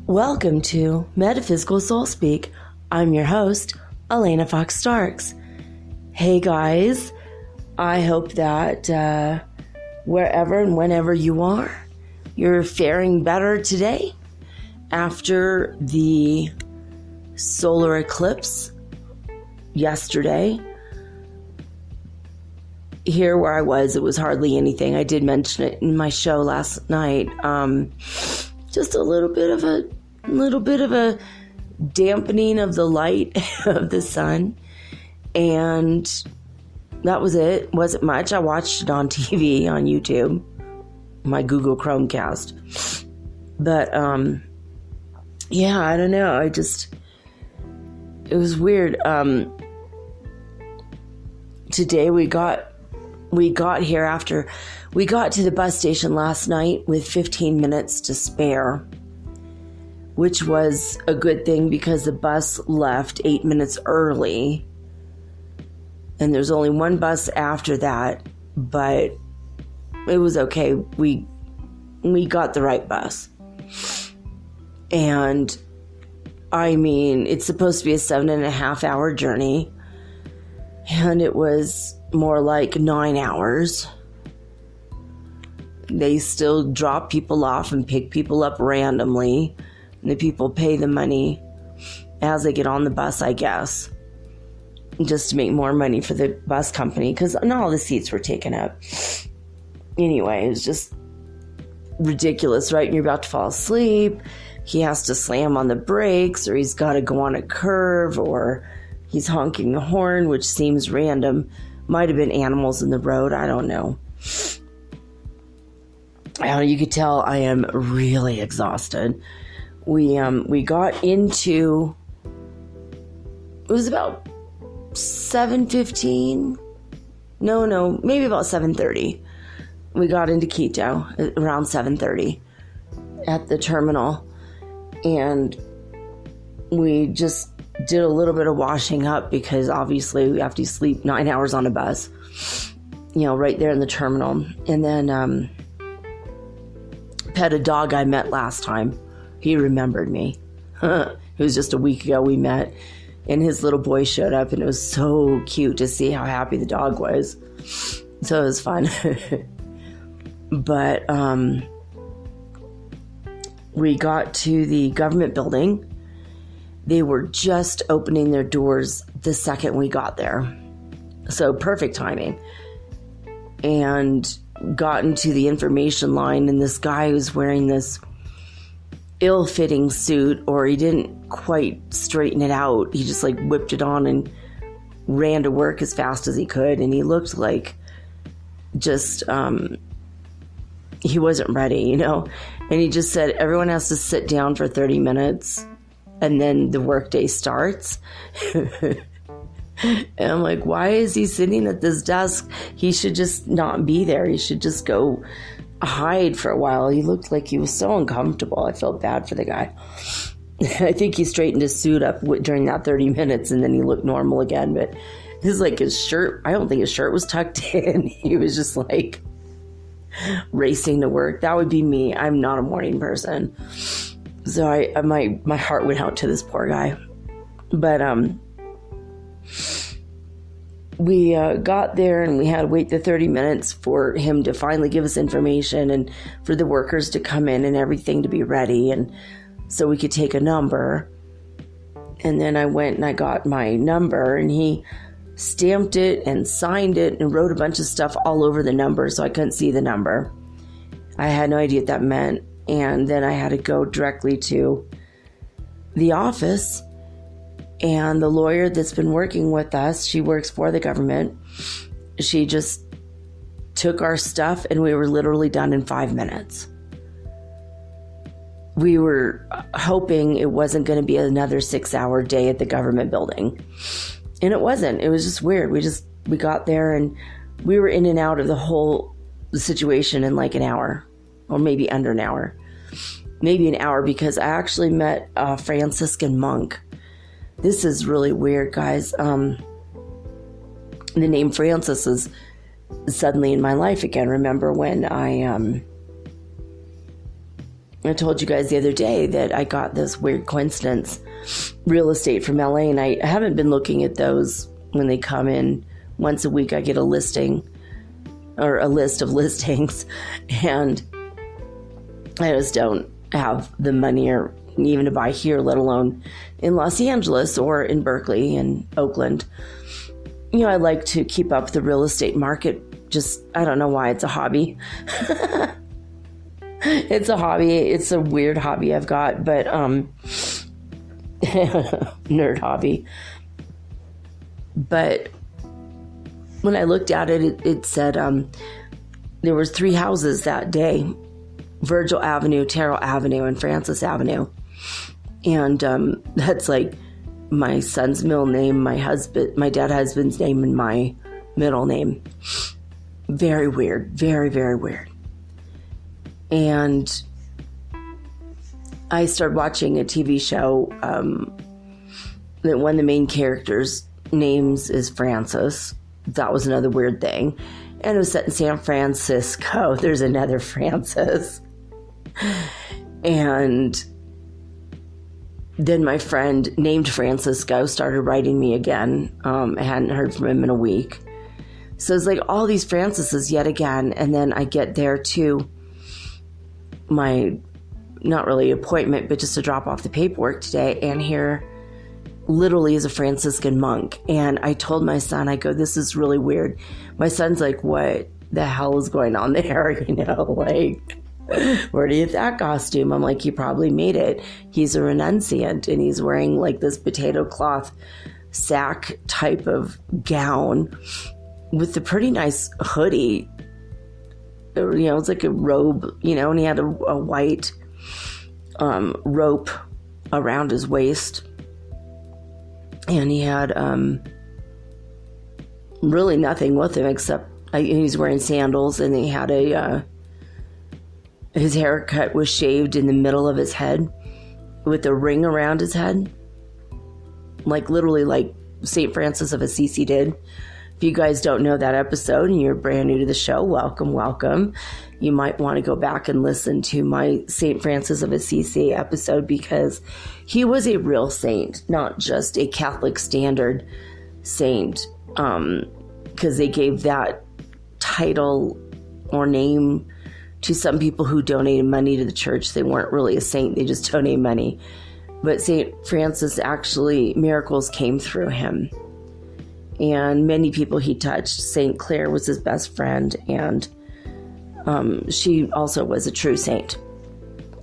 Welcome to Metaphysical Soul Speak. I'm your host, Elena Fox Starks. Hey guys, I hope that wherever and whenever you are, you're faring better today after the solar eclipse yesterday. Here where I was, it was hardly anything. I did mention it in my show last night. Just a little bit of a dampening of the light of the sun, and that was it. Wasn't much. I watched it on TV on YouTube, my Google Chromecast. But yeah, I don't know. It was weird. Today we got here after we got to the bus station last night with 15 minutes to spare, which was a good thing because the bus left 8 minutes early. And there's only one bus after that, but it was okay. We got the right bus. And I mean, it's supposed to be a 7.5 hour journey, and it was more like 9 hours. They still drop people off and pick people up randomly. And the people pay the money as they get on the bus, I guess, just to make more money for the bus company, because not all the seats were taken up. Anyway, it was just ridiculous, right? And you're about to fall asleep. He has to slam on the brakes, or he's got to go on a curve, or he's honking the horn, which seems random. Might have been animals in the road. I don't know. You could tell I am really exhausted. We got into, it was about 7:15. No, maybe about 7:30. We got into Quito around 7:30 at the terminal, and we just did a little bit of washing up because obviously we have to sleep 9 hours on a bus, right there in the terminal. And then pet a dog I met last time. He remembered me. It was just a week ago we met, and his little boy showed up, and it was so cute to see how happy the dog was. So it was fun. But we got to the government building. They were just opening their doors the second we got there. So perfect timing. And got into the information line, and this guy was wearing this ill-fitting suit, or he didn't quite straighten it out. He just whipped it on and ran to work as fast as he could, and he looked like just he wasn't ready, and he just said everyone has to sit down for 30 minutes and then the workday starts. And I'm like, why is he sitting at this desk? He should just not be there. He should just go hide for a while. He looked like he was so uncomfortable. I felt bad for the guy. I think he straightened his suit up during that 30 minutes, and then he looked normal again. But his shirt, I don't think his shirt was tucked in. He was just racing to work. That would be me. I'm not a morning person. So my heart went out to this poor guy. But we got there, and we had to wait the 30 minutes for him to finally give us information, and for the workers to come in and everything to be ready, and so we could take a number. And then I went and I got my number, and he stamped it and signed it and wrote a bunch of stuff all over the number, so I couldn't see the number. I had no idea what that meant. And then I had to go directly to the office And the lawyer that's been working with us, she works for the government. She just took our stuff and we were literally done in 5 minutes. We were hoping it wasn't going to be another 6-hour day at the government building. And it wasn't. It was just weird. We got there and we were in and out of the whole situation in like an hour, or maybe under an hour. Maybe an hour, because I actually met a Franciscan monk. This is really weird, guys. The name Francis is suddenly in my life again. Remember when I told you guys the other day that I got this weird coincidence real estate from LA, and I haven't been looking at those when they come in. Once a week I get a listing or a list of listings, and I just don't have the money or even to buy here, let alone in Los Angeles or in Berkeley and Oakland. You know, I like to keep up the real estate market. Just, I don't know why, it's a hobby. It's a hobby. It's a weird hobby I've got, but nerd hobby. But when I looked at it, it said there was 3 houses that day: Virgil Avenue, Terrell Avenue, and Francis Avenue. And that's like my son's middle name, my dead husband's name, and my middle name. Very weird. Very, very weird. And I started watching a TV show that one of the main characters' names is Francis. That was another weird thing. And it was set in San Francisco. There's another Francis. And then my friend named Francisco started writing me again. I hadn't heard from him in a week. So it's like all these Francises yet again. And then I get there to my, not really appointment, but just to drop off the paperwork today. And here literally is a Franciscan monk. And I told my son, I go, this is really weird. My son's like, what the hell is going on there? You know, like, where do you get that costume? I'm like, he probably made it. He's a renunciant and he's wearing like this potato cloth sack type of gown with a pretty nice hoodie. You know, it's like a robe, you know, and he had a white rope around his waist. And he had really nothing with him except he's wearing sandals, and he had his haircut was shaved in the middle of his head with a ring around his head. Like literally like St. Francis of Assisi did. If you guys don't know that episode and you're brand new to the show, welcome, welcome. You might want to go back and listen to my St. Francis of Assisi episode, because he was a real saint, not just a Catholic standard saint, because they gave that title or name to some people who donated money to the church. They weren't really a saint, they just donated money. But St. Francis, actually, miracles came through him. And many people he touched. St. Clare was his best friend, and she also was a true saint.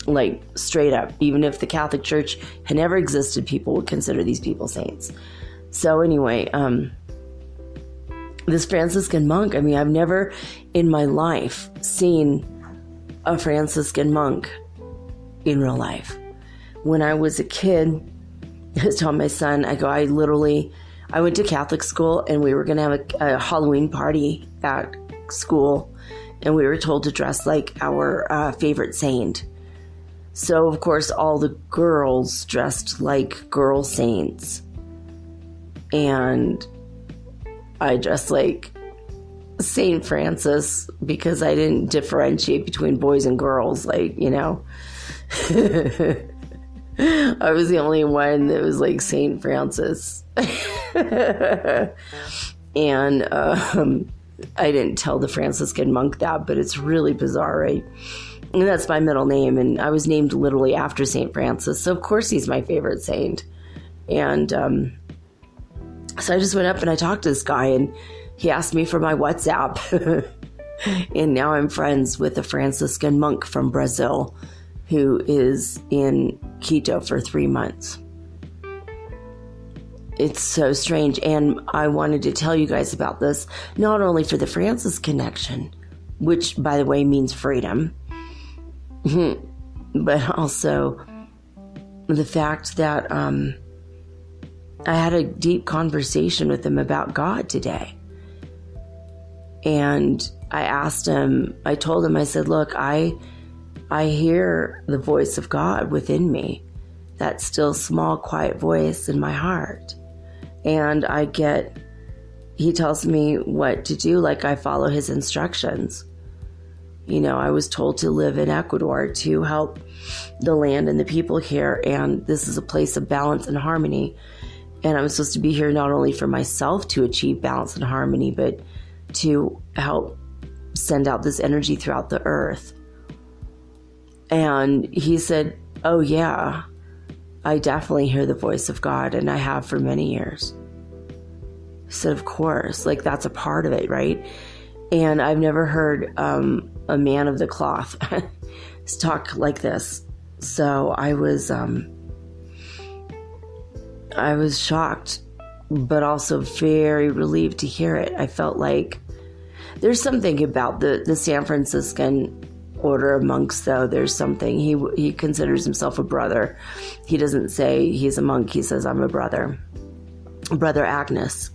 Like, straight up. Even if the Catholic Church had never existed, people would consider these people saints. So anyway, this Franciscan monk, I mean, I've never in my life seen a Franciscan monk in real life. When I was a kid, I was telling my son, I went to Catholic school, and we were going to have a Halloween party at school, and we were told to dress like our favorite saint. So, of course, all the girls dressed like girl saints, and I dressed like St. Francis because I didn't differentiate between boys and girls, like, you know. I was the only one that was like St. Francis. And I didn't tell the Franciscan monk that, but it's really bizarre, right? And that's my middle name, and I was named literally after St. Francis, so of course he's my favorite saint. And so I just went up and I talked to this guy, and he asked me for my WhatsApp. And now I'm friends with a Franciscan monk from Brazil who is in Quito for 3 months. It's so strange. And I wanted to tell you guys about this, not only for the Francis connection, which, by the way, means freedom, but also the fact that I had a deep conversation with him about God today. And I asked him, I told him, I said, look, I hear the voice of God within me, that still small, quiet voice in my heart. And he tells me what to do, like I follow his instructions. You know, I was told to live in Ecuador to help the land and the people here, and this is a place of balance and harmony. And I'm supposed to be here not only for myself to achieve balance and harmony, but to help send out this energy throughout the earth. And he said, oh yeah, I definitely hear the voice of God, and I have for many years. I said, of course, like that's a part of it, right? And I've never heard a man of the cloth talk like this. So I was shocked, but also very relieved to hear it. I felt like there's something about the San Franciscan order of monks, though. There's something. He considers himself a brother. He doesn't say he's a monk. He says, I'm a brother. Brother Agnus.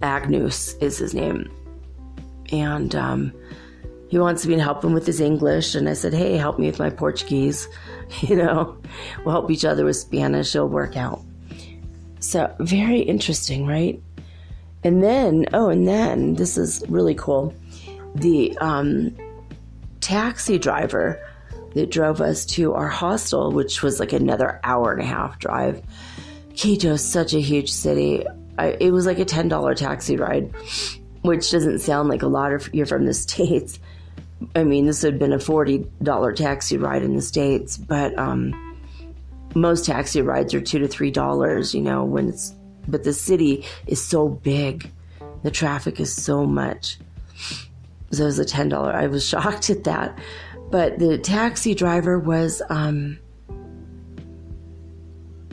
Agnus is his name. And he wants me to help him with his English. And I said, hey, help me with my Portuguese. You know, we'll help each other with Spanish. It'll work out. So very interesting, right? And then this is really cool. The taxi driver that drove us to our hostel, which was like another hour and a half drive. Quito is such a huge city. It was like a $10 taxi ride, which doesn't sound like a lot if you're from the States. I mean, this would have been a $40 taxi ride in the States, but most taxi rides are $2 to $3, you know, but the city is so big. The traffic is so much. So it was a $10. I was shocked at that. But the taxi driver was,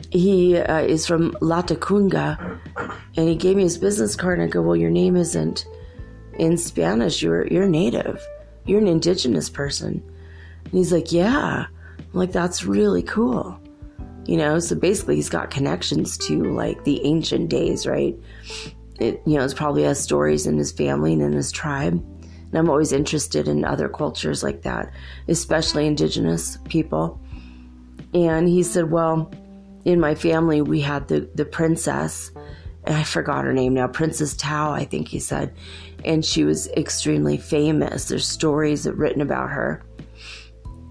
he is from Latacunga, and he gave me his business card, and I go, well, your name isn't in Spanish. You're native. You're an indigenous person. And he's like, yeah. I'm like, that's really cool. You know, so basically he's got connections to like the ancient days, right? It's probably has stories in his family and in his tribe. And I'm always interested in other cultures like that, especially indigenous people. And he said, well, in my family, we had the princess, and I forgot her name now, Princess Tao, I think he said. And she was extremely famous. There's stories written about her.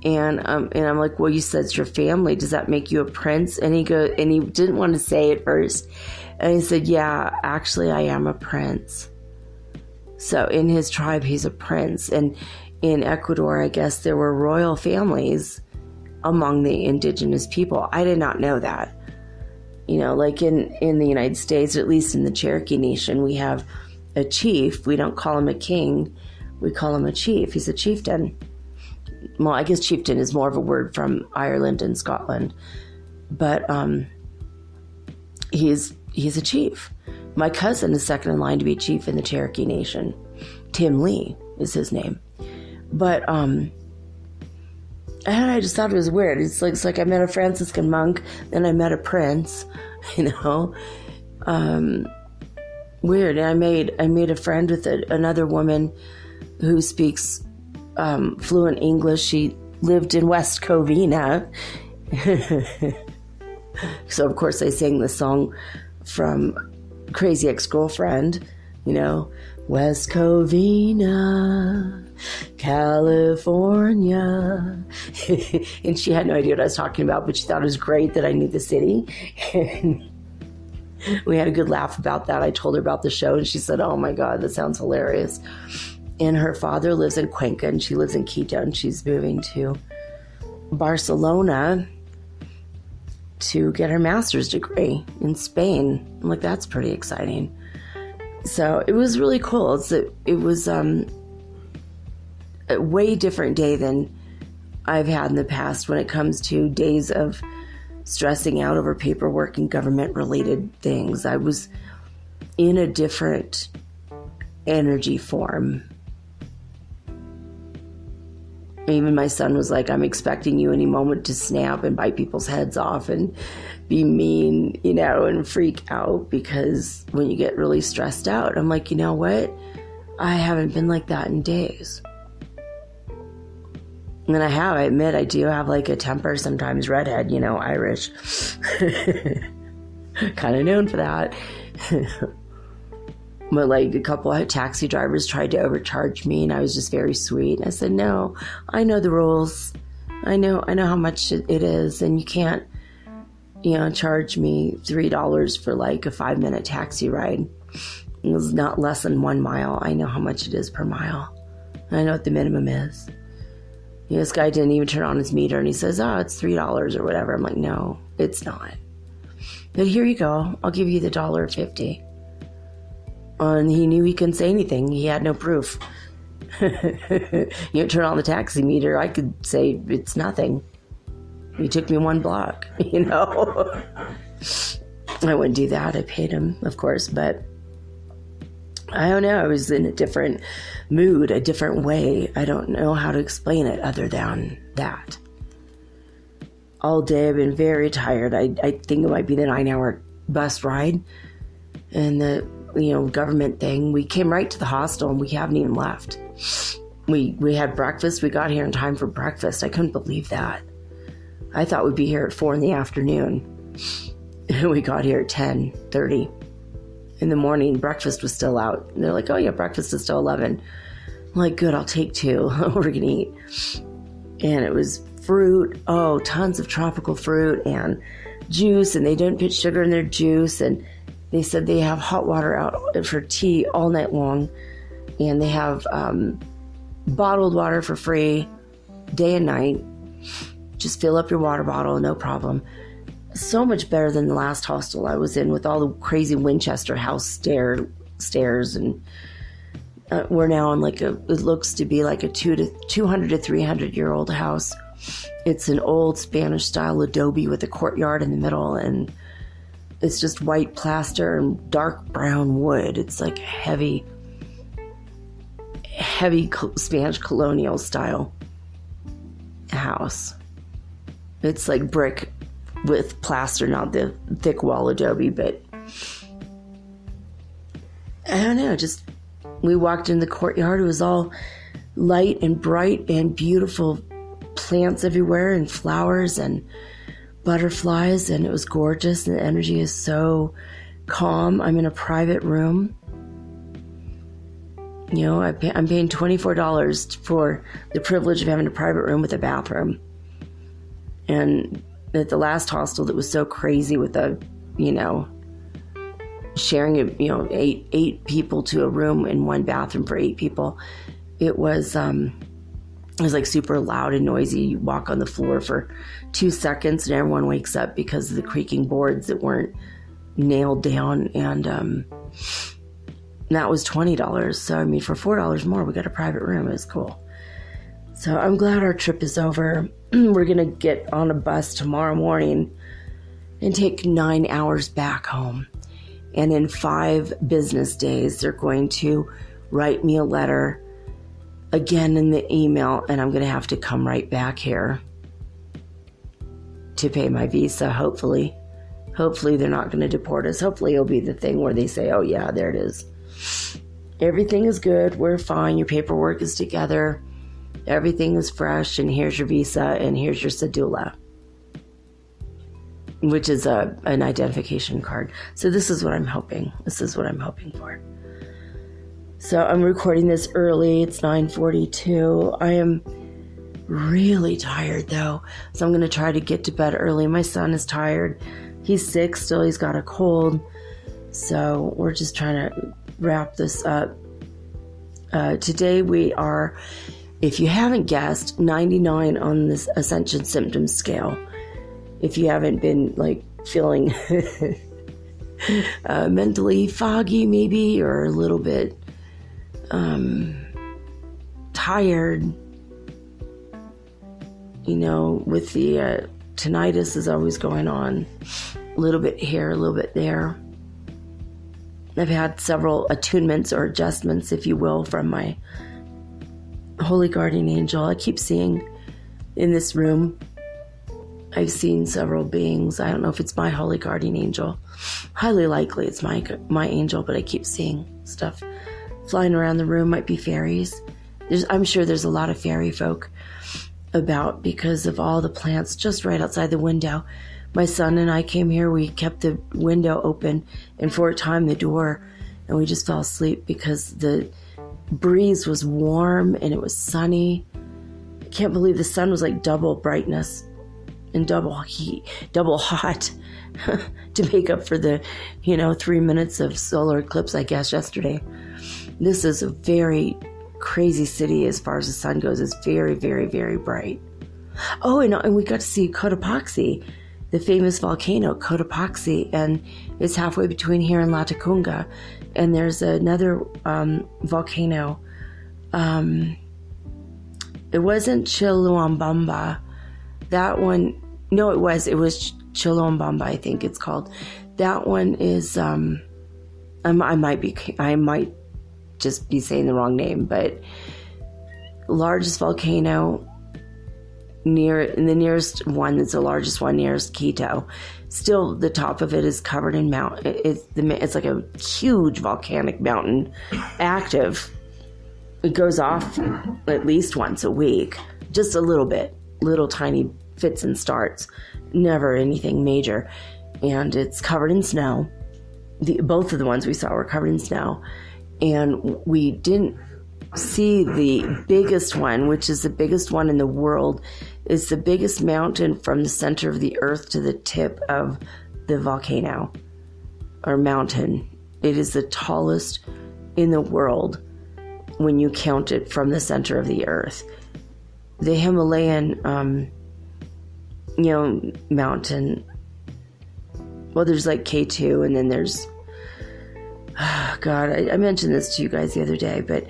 And I'm like, well, you said it's your family. Does that make you a prince? And he didn't want to say it first. And he said, yeah, actually, I am a prince. So in his tribe, he's a prince. And in Ecuador, I guess there were royal families among the indigenous people. I did not know that. You know, like in the United States, at least in the Cherokee Nation, we have a chief. We don't call him a king. We call him a chief. He's a chieftain. Well, I guess chieftain is more of a word from Ireland and Scotland, but he's a chief. My cousin is second in line to be chief in the Cherokee Nation. Tim Lee is his name. But and I just thought it was weird. It's like I met a Franciscan monk, then I met a prince, you know. Weird. And I made a friend with another woman who speaks fluent English. She lived in West Covina. So of course I sang the song from Crazy Ex-Girlfriend, you know, West Covina, California. And she had no idea what I was talking about, but she thought it was great that I knew the city. And we had a good laugh about that. I told her about the show, and she said, oh my God, that sounds hilarious. And her father lives in Cuenca, and she lives in Quito, and she's moving to Barcelona to get her master's degree in Spain. I'm like, that's pretty exciting. So it was really cool. It was a way different day than I've had in the past when it comes to days of stressing out over paperwork and government-related things. I was in a different energy form. Even my son was like, I'm expecting you any moment to snap and bite people's heads off and be mean, and freak out, because when you get really stressed out, I'm like, you know what? I haven't been like that in days. And I admit, I do have like a temper sometimes, redhead, Irish. Kind of known for that. But like a couple of taxi drivers tried to overcharge me, and I was just very sweet. I said, no, I know the rules. I know how much it is, and you can't, charge me $3 for like a 5-minute taxi ride. It was not less than 1 mile. I know how much it is per mile. I know what the minimum is. This guy didn't even turn on his meter, and he says, oh, it's $3 or whatever. I'm like, no, it's not. But here you go. I'll give you the $1.50. And he knew he couldn't say anything. He had no proof. Turn on the taxi meter. I could say it's nothing. He took me 1 block, I wouldn't do that. I paid him, of course, but I don't know. I was in a different mood, a different way. I don't know how to explain it other than that. All day I've been very tired. I think it might be the 9-hour bus ride and the government thing. We came right to the hostel and we haven't even left. We had breakfast. We got here in time for breakfast. I couldn't believe that. I thought we'd be here at 4 in the afternoon. We got here at 10:30 in the morning. Breakfast was still out. And they're like, oh yeah, breakfast is still 11. I'm like, good, I'll take 2. We're gonna eat. And it was fruit. Oh, tons of tropical fruit and juice, and they don't put sugar in their juice. And they said they have hot water out for tea all night long, and they have bottled water for free day and night. Just fill up your water bottle, no problem. So much better than the last hostel I was in with all the crazy Winchester House stairs. And we're now in it looks to be like a 200 to 300 year old house. It's an old Spanish style adobe with a courtyard in the middle, and it's just white plaster and dark brown wood. It's like heavy Spanish colonial style house. It's like brick with plaster, not the thick wall adobe, but I don't know, just we walked in the courtyard. It was all light and bright and beautiful plants everywhere and flowers and butterflies, and it was gorgeous, and the energy is so calm. I'm in a private room. I'm paying $24 for the privilege of having a private room with a bathroom. And at the last hostel that was so crazy with sharing eight people to a room in one bathroom for 8 people, it was like super loud and noisy. You walk on the floor for 2 seconds and everyone wakes up because of the creaking boards that weren't nailed down. And that was $20. So, for $4 more, we got a private room. It was cool. So I'm glad our trip is over. We're going to get on a bus tomorrow morning and take 9 hours back home. And in 5 business days, they're going to write me a letter again in the email, and I'm going to have to come right back here to pay my visa, hopefully. Hopefully they're not going to deport us. Hopefully it'll be the thing where they say, oh yeah, there it is. Everything is good. We're fine. Your paperwork is together. Everything is fresh, and here's your visa, and here's your cedula, which is an identification card. So this is what I'm hoping. This is what I'm hoping for. So I'm recording this early. It's 9:42. I am really tired, though, so I'm going to try to get to bed early. My son is tired. He's sick still. He's got a cold. So we're just trying to wrap this up. Today we are, if you haven't guessed, 99 on this Ascension Symptoms Scale. If you haven't been feeling mentally foggy maybe, or a little bit tired, with the tinnitus is always going on. A little bit here, a little bit there. I've had several attunements or adjustments, if you will, from my holy guardian angel. I keep seeing in this room, I've seen several beings. I don't know if it's my holy guardian angel. Highly likely it's my angel, but I keep seeing stuff flying around the room. Might be fairies. I'm sure there's a lot of fairy folk about because of all the plants just right outside the window. My son and I came here, we kept the window open and for a time the door, and we just fell asleep because the breeze was warm and it was sunny. I can't believe the sun was like double brightness and double heat, double hot to make up for the, 3 minutes of solar eclipse, I guess, yesterday. This is a very crazy city as far as the sun goes. It's very, very, very bright. Oh, and we got to see Cotopaxi, the famous volcano, Cotopaxi, and it's halfway between here and Latacunga. And there's another volcano. It wasn't Chilambamba. That one, no, it was Chilambamba, I think it's called. That one is, I might just be saying the wrong name, but largest volcano the nearest one that's the largest one nearest Quito. Still, the top of it is covered in mountain. It's like a huge volcanic mountain, active. It goes off at least once a week, just a little bit, little tiny fits and starts, never anything major. And it's covered in snow. Both of the ones we saw were covered in snow, and we didn't see the biggest one, which is the biggest one in the world. It's the biggest mountain from the center of the earth to the tip of the volcano or mountain. It is the tallest in the world when you count it from the center of the earth. The Himalayan, mountain. Well, there's like K2, and then there's, I mentioned this to you guys the other day, but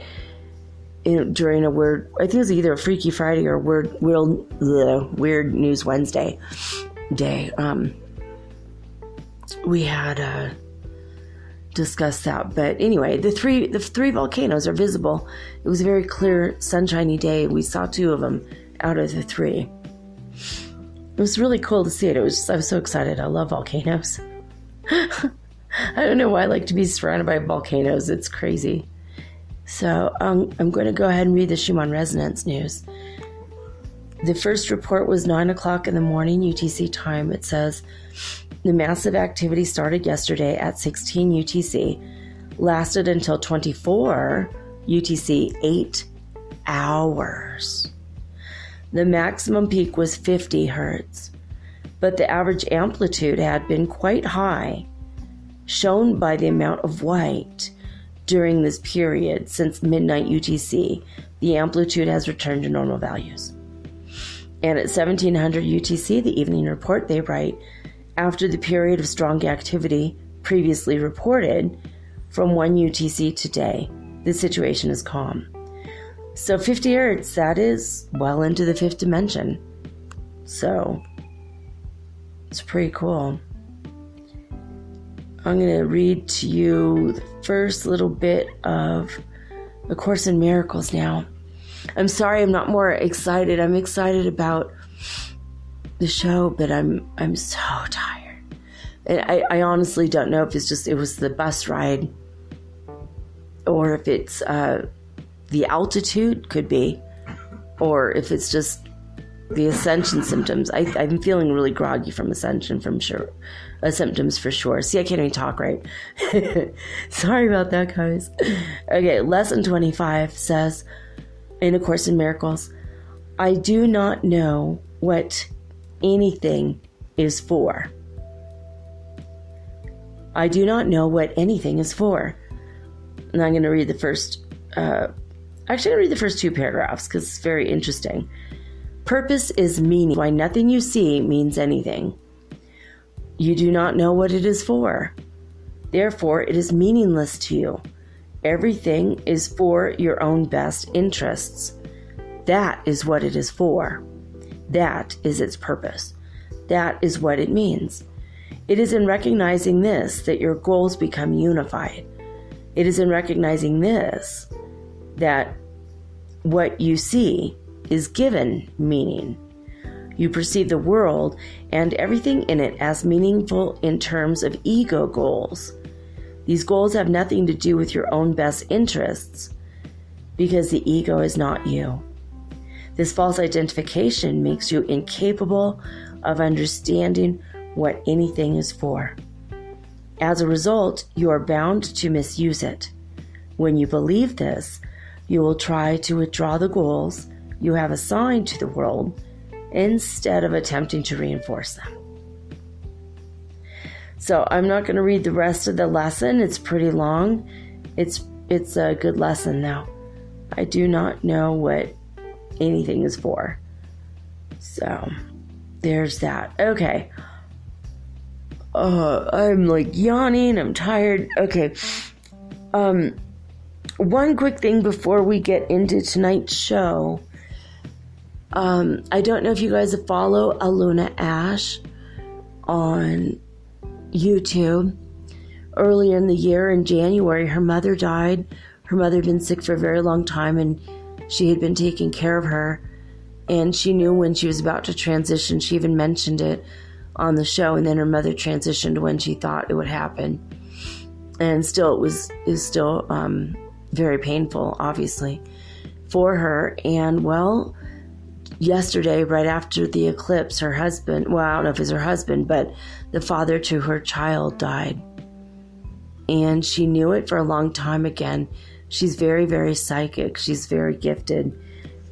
during I think it was either a Freaky Friday or Weird News Wednesday day, we had discussed that. But anyway, the three volcanoes are visible. It was a very clear, sunshiny day. We saw 2 of them out of the 3. It was really cool to see it. I was so excited. I love volcanoes. I don't know why I like to be surrounded by volcanoes. It's crazy. So I'm going to go ahead and read the Schumann Resonance news. The first report was 9 o'clock in the morning UTC time. It says the massive activity started yesterday at 16 UTC, lasted until 24 UTC, 8 hours. The maximum peak was 50 hertz, but the average amplitude had been quite high, shown by the amount of white. During this period, since midnight UTC, the amplitude has returned to normal values. And at 1700 UTC, the evening report, they write, after the period of strong activity previously reported from 1 UTC today, the situation is calm. So 50 hertz, that is well into the 5th dimension. So it's pretty cool. I'm going to read to you the first little bit of A Course in Miracles now. I'm sorry I'm not more excited. I'm excited about the show, but I'm so tired. And I honestly don't know if it was the bus ride or if it's the altitude, could be, or if it's just the ascension symptoms. I'm feeling really groggy from ascension, symptoms for sure. See, I can't even talk right. Sorry about that, guys. Okay, lesson 25 says, in A Course in Miracles, I do not know what anything is for. I do not know what anything is for. And I'm going to read the first, I'm going to read the first 2 paragraphs because it's very interesting. Purpose is meaning, why nothing you see means anything. You do not know what it is for. Therefore, it is meaningless to you. Everything is for your own best interests. That is what it is for. That is its purpose. That is what it means. It is in recognizing this that your goals become unified. It is in recognizing this that what you see is given meaning. You perceive the world and everything in it as meaningful in terms of ego goals. These goals have nothing to do with your own best interests because the ego is not you. This false identification makes you incapable of understanding what anything is for. As a result, you are bound to misuse it. When you believe this, you will try to withdraw the goals you have assigned to the world instead of attempting to reinforce them. So I'm not going to read the rest of the lesson. It's pretty long. It's a good lesson though. I do not know what anything is for. So there's that. Okay. I'm like yawning. I'm tired. Okay. One quick thing before we get into tonight's show. I don't know if you guys follow Aluna Ash on YouTube. Earlier in the year, in January, her mother died. Her mother had been sick for a very long time, and she had been taking care of her. And she knew when she was about to transition. She even mentioned it on the show, and then her mother transitioned when she thought it would happen. And still, it was still very painful, obviously, for her. And well, yesterday, right after the eclipse, her husband, well, I don't know if it's her husband, but the father to her child died. And she knew it for a long time again. She's very, very psychic. She's very gifted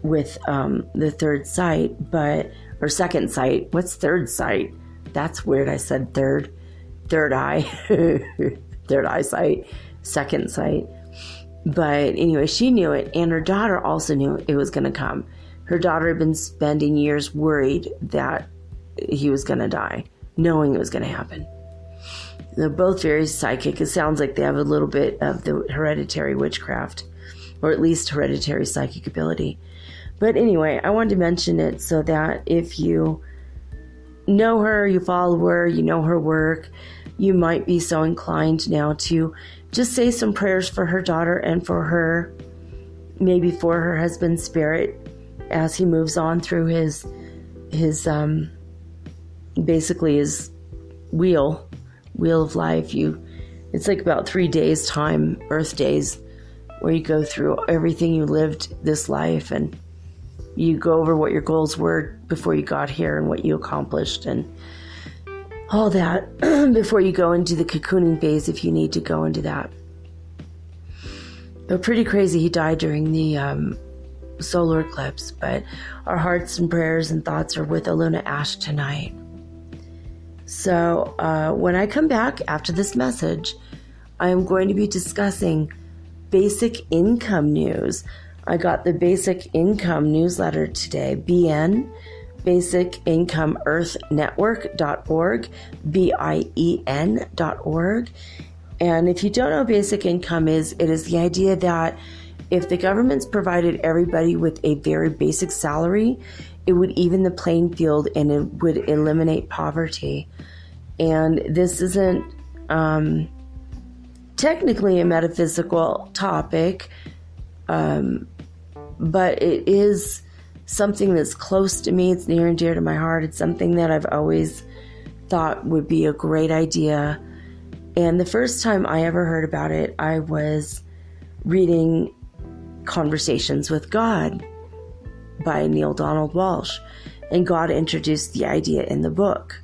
with the third sight, or second sight. What's third sight? That's weird. I said third eye, third eyesight, second sight. But anyway, she knew it, and her daughter also knew it was going to come. Her daughter had been spending years worried that he was going to die, knowing it was going to happen. They're both very psychic. It sounds like they have a little bit of the hereditary witchcraft, or at least hereditary psychic ability. But anyway, I wanted to mention it so that if you know her, you follow her, you know her work, you might be so inclined now to just say some prayers for her daughter and for her, maybe for her husband's spirit as he moves on through his basically his wheel of life. It's like about 3 days time, Earth days, where you go through everything you lived this life, and you go over what your goals were before you got here and what you accomplished and all that before you go into the cocooning phase, if you need to go into that. But pretty crazy. He died during the solar eclipse, but our hearts and prayers and thoughts are with Aluna Ash tonight. So when I come back after this message, I am going to be discussing basic income news. I got the Basic Income newsletter today, BN, Basic Income Earth Network.org, BIEN.org. And if you don't know what basic income is, it is the idea that if the government's provided everybody with a very basic salary, it would even the playing field and it would eliminate poverty. And this isn't technically a metaphysical topic, but it is something that's close to me. It's near and dear to my heart. It's something that I've always thought would be a great idea. And the first time I ever heard about it, I was reading Conversations with God by Neale Donald Walsch. And God introduced the idea in the book.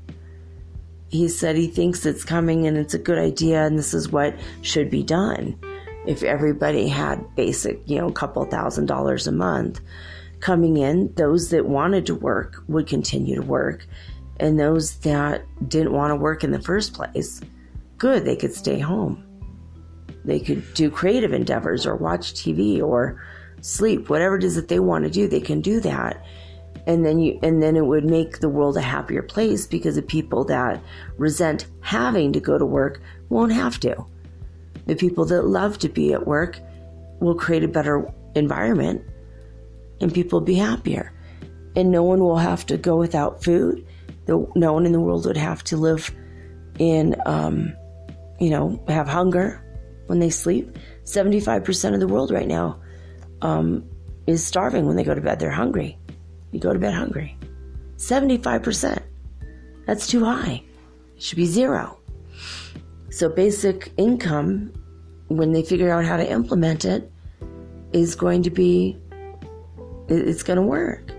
He said he thinks it's coming and it's a good idea and this is what should be done. If everybody had basic, a couple $1,000s a month coming in, those that wanted to work would continue to work. And those that didn't want to work in the first place, good, they could stay home. They could do creative endeavors or watch TV or sleep, whatever it is that they want to do, they can do that. And then it would make the world a happier place because the people that resent having to go to work won't have to. The people that love to be at work will create a better environment and people will be happier. And no one will have to go without food No one in the world would have to live in, have hunger when they sleep. 75% of the world right now is starving when they go to bed. They're hungry. You go to bed hungry. 75%. That's too high. It should be 0. So basic income, when they figure out how to implement it, it's going to work.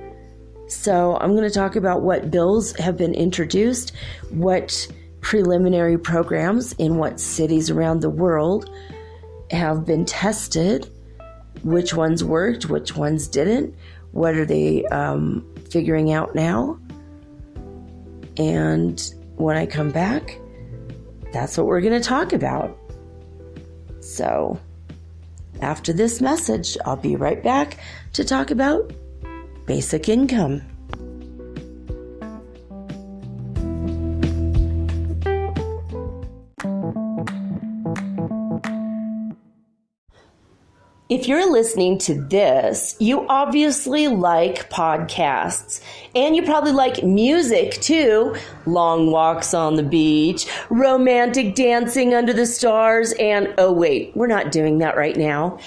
So I'm going to talk about what bills have been introduced, what preliminary programs in what cities around the world have been tested, which ones worked, which ones didn't, what are they figuring out now. And when I come back, that's what we're going to talk about. So after this message, I'll be right back to talk about basic income. If you're listening to this, you obviously like podcasts, and you probably like music too. Long walks on the beach, romantic dancing under the stars, and oh wait, we're not doing that right now.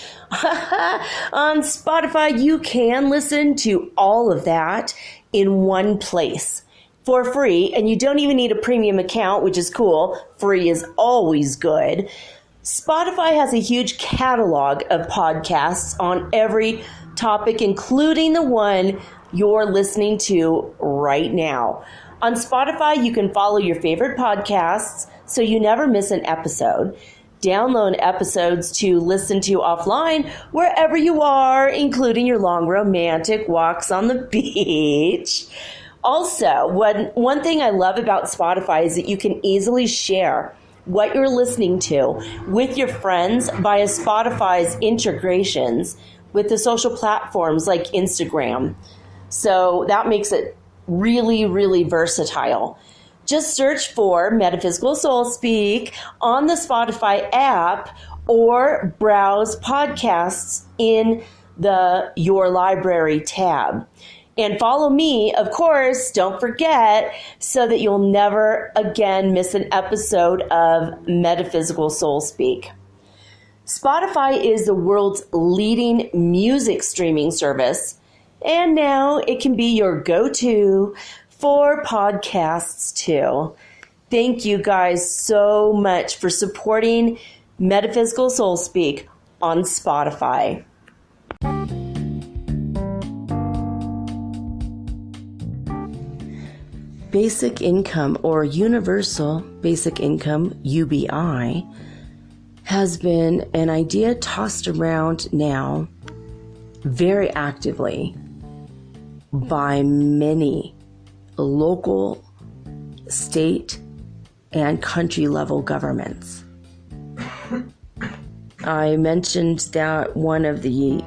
On Spotify, you can listen to all of that in one place for free, and you don't even need a premium account, which is cool. Free is always good. Spotify has a huge catalog of podcasts on every topic, including the one you're listening to right now. On Spotify, you can follow your favorite podcasts so you never miss an episode. Download episodes to listen to offline wherever you are, including your long romantic walks on the beach. Also, one thing I love about Spotify is that you can easily share what you're listening to with your friends via Spotify's integrations with the social platforms like Instagram. So that makes it really, really versatile. Just search for Metaphysical Soul Speak on the Spotify app or browse podcasts in the Your Library tab. And follow me, of course, don't forget, so that you'll never again miss an episode of Metaphysical Soul Speak. Spotify is the world's leading music streaming service, and now it can be your go-to for podcasts too. Thank you guys so much for supporting Metaphysical Soul Speak on Spotify. Basic income, or universal basic income, UBI, has been an idea tossed around now very actively by many local, state, and country level governments. I mentioned that one of the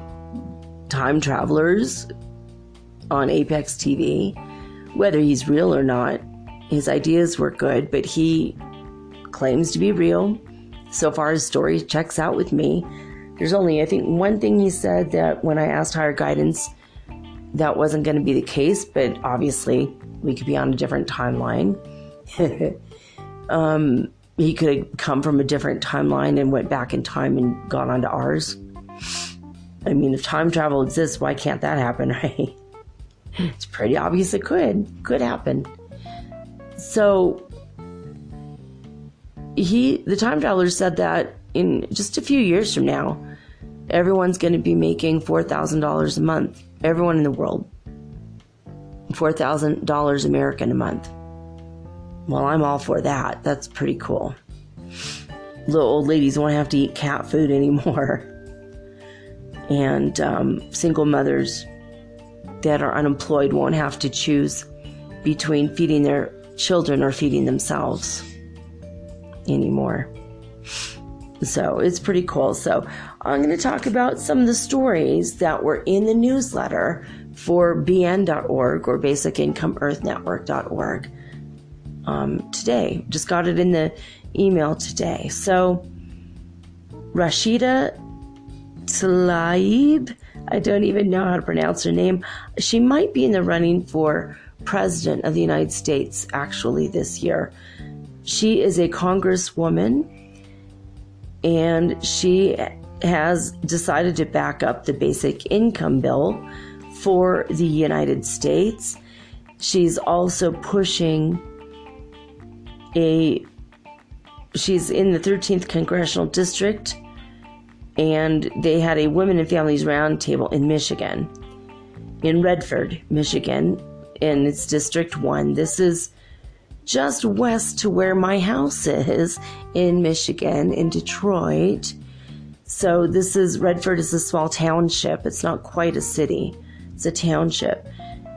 time travelers on Apex TV, whether he's real or not, his ideas were good, but he claims to be real. So far, his story checks out with me. There's only, I think, one thing he said that when I asked higher guidance, that wasn't going to be the case, but obviously we could be on a different timeline. He could have come from a different timeline and went back in time and gone onto ours. I mean, if time travel exists, why can't that happen, right? It's pretty obvious it could happen. So the time traveler said that in just a few years from now, everyone's going to be making $4,000 a month. Everyone in the world. $4,000 American a month. Well, I'm all for that. That's pretty cool. Little old ladies won't have to eat cat food anymore. And single mothers that are unemployed won't have to choose between feeding their children or feeding themselves anymore. So it's pretty cool. So I'm going to talk about some of the stories that were in the newsletter for BN.org or BasicIncomeEarthNetwork.org today. Just got it in the email today. So Rashida Tlaib, I don't even know how to pronounce her name. She might be in the running for president of the United States actually this year. She is a congresswoman, and she has decided to back up the basic income bill for the United States. She's also pushing she's in the 13th Congressional District, and they had a Women and Families Roundtable in Michigan, in Redford, Michigan, and it's District 1. This is just west to where my house is in Michigan, in Detroit. So Redford is a small township. It's not quite a city. It's a township.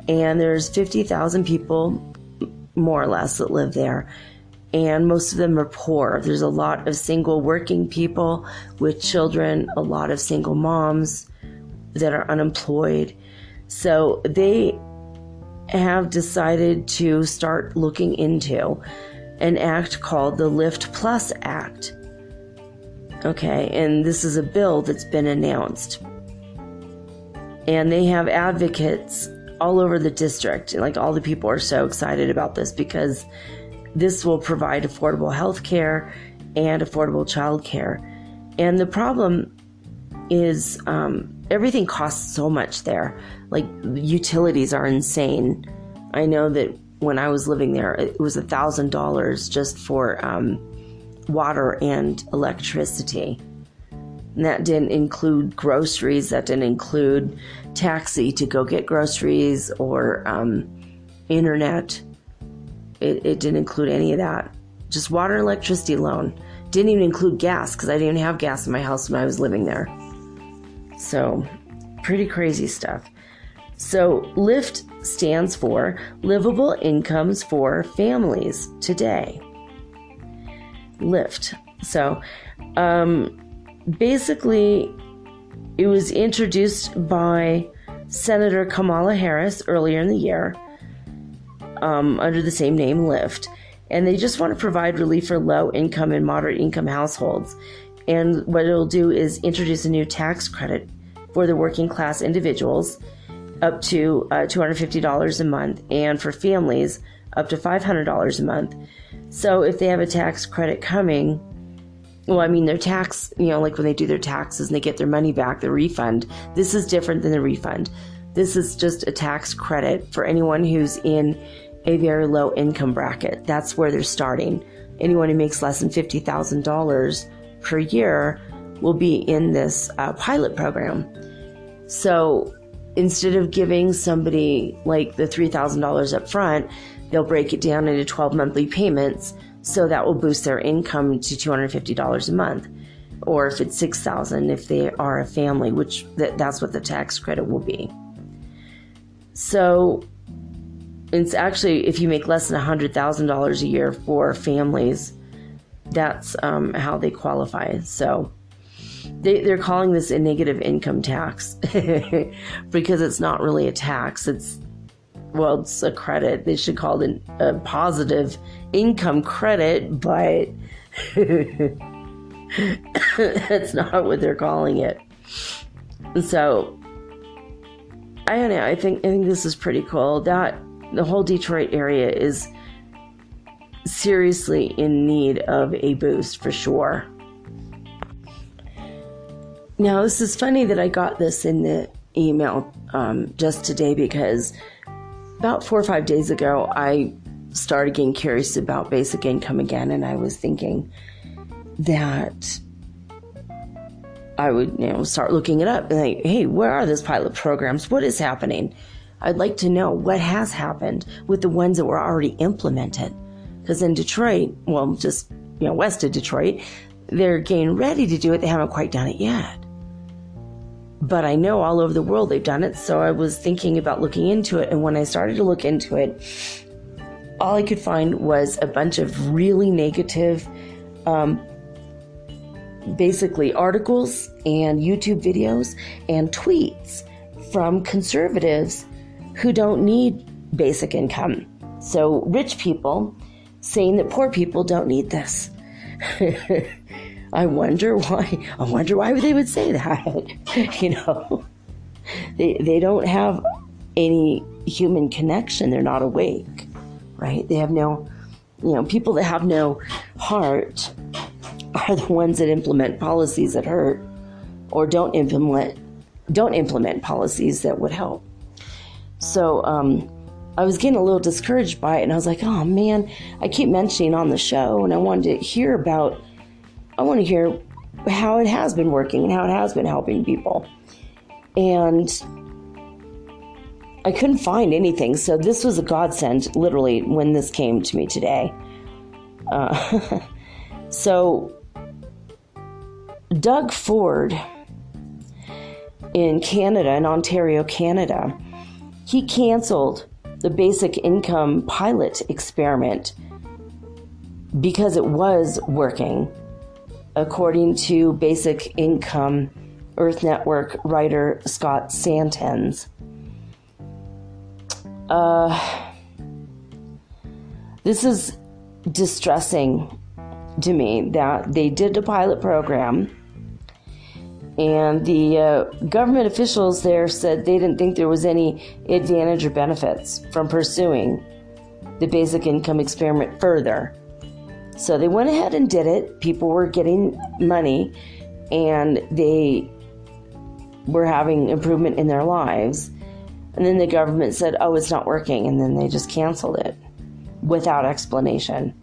And there's 50,000 people, more or less, that live there. And most of them are poor. There's a lot of single working people with children, a lot of single moms that are unemployed. So they have decided to start looking into an act called the Lift Plus Act. Okay, and this is a bill that's been announced. And they have advocates all over the district. Like, all the people are so excited about this because this will provide affordable health care and affordable child care. And the problem is everything costs so much there. Like, utilities are insane. I know that when I was living there, it was $1,000 just for water and electricity. And that didn't include groceries. That didn't include taxi to go get groceries or internet. It didn't include any of that. Just water and electricity alone. Didn't even include gas, because I didn't even have gas in my house when I was living there. So, pretty crazy stuff. So, LIFT stands for Livable Incomes for Families Today. LIFT. So, basically, it was introduced by Senator Kamala Harris earlier in the year, under the same name, LIFT. And they just want to provide relief for low-income and moderate-income households. And what it'll do is introduce a new tax credit for the working-class individuals, up to $250 a month, and for families, up to $500 a month. So if they have a tax credit coming, well, I mean, their tax, like when they do their taxes and they get their money back, the refund, this is different than the refund. This is just a tax credit for anyone who's in a very low income bracket. That's where they're starting. Anyone who makes less than $50,000 per year will be in this pilot program. So instead of giving somebody like the $3,000 up front, they'll break it down into 12 monthly payments. So that will boost their income to $250 a month. Or if it's $6,000, if they are a family, which that's what the tax credit will be. So it's actually, if you make less than $100,000 a year for families, that's how they qualify. So they're calling this a negative income tax because it's not really a tax. It's a credit. They should call it a positive income credit, but that's not what they're calling it. So I don't know. I think this is pretty cool. That the whole Detroit area is seriously in need of a boost for sure. Now, this is funny that I got this in the email just today, because about 4 or 5 days ago, I started getting curious about basic income again, and I was thinking that I would, start looking it up and like, hey, where are those pilot programs? What is happening? I'd like to know what has happened with the ones that were already implemented. Because in Detroit, well, just, west of Detroit, they're getting ready to do it. They haven't quite done it yet. But I know all over the world they've done it, so I was thinking about looking into it. And when I started to look into it, all I could find was a bunch of really negative, basically articles and YouTube videos and tweets from conservatives who don't need basic income. So rich people saying that poor people don't need this. I wonder why they would say that. They don't have any human connection. They're not awake, right? They have no, people that have no heart are the ones that implement policies that hurt, or don't implement policies that would help. So I was getting a little discouraged by it, and I was like, oh man, I keep mentioning on the show, and I want to hear how it has been working and how it has been helping people. And I couldn't find anything. So this was a godsend, literally, when this came to me today. So Doug Ford in Canada, in Ontario, Canada, he canceled the basic income pilot experiment because it was working, according to Basic Income Earth Network writer Scott Santens. This is distressing to me that they did a pilot program, and the government officials there said they didn't think there was any advantage or benefits from pursuing the basic income experiment further. So they went ahead and did it. People were getting money, and they were having improvement in their lives. And then the government said, oh, it's not working. And then they just canceled it without explanation.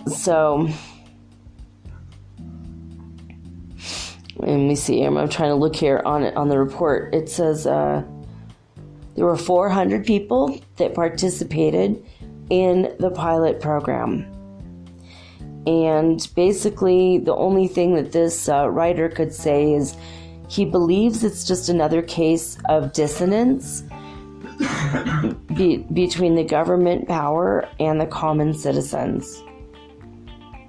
So, let me see. I'm trying to look here on the report. It says there were 400 people that participated in the pilot program. And basically, the only thing that this writer could say is he believes it's just another case of dissonance between the government power and the common citizens.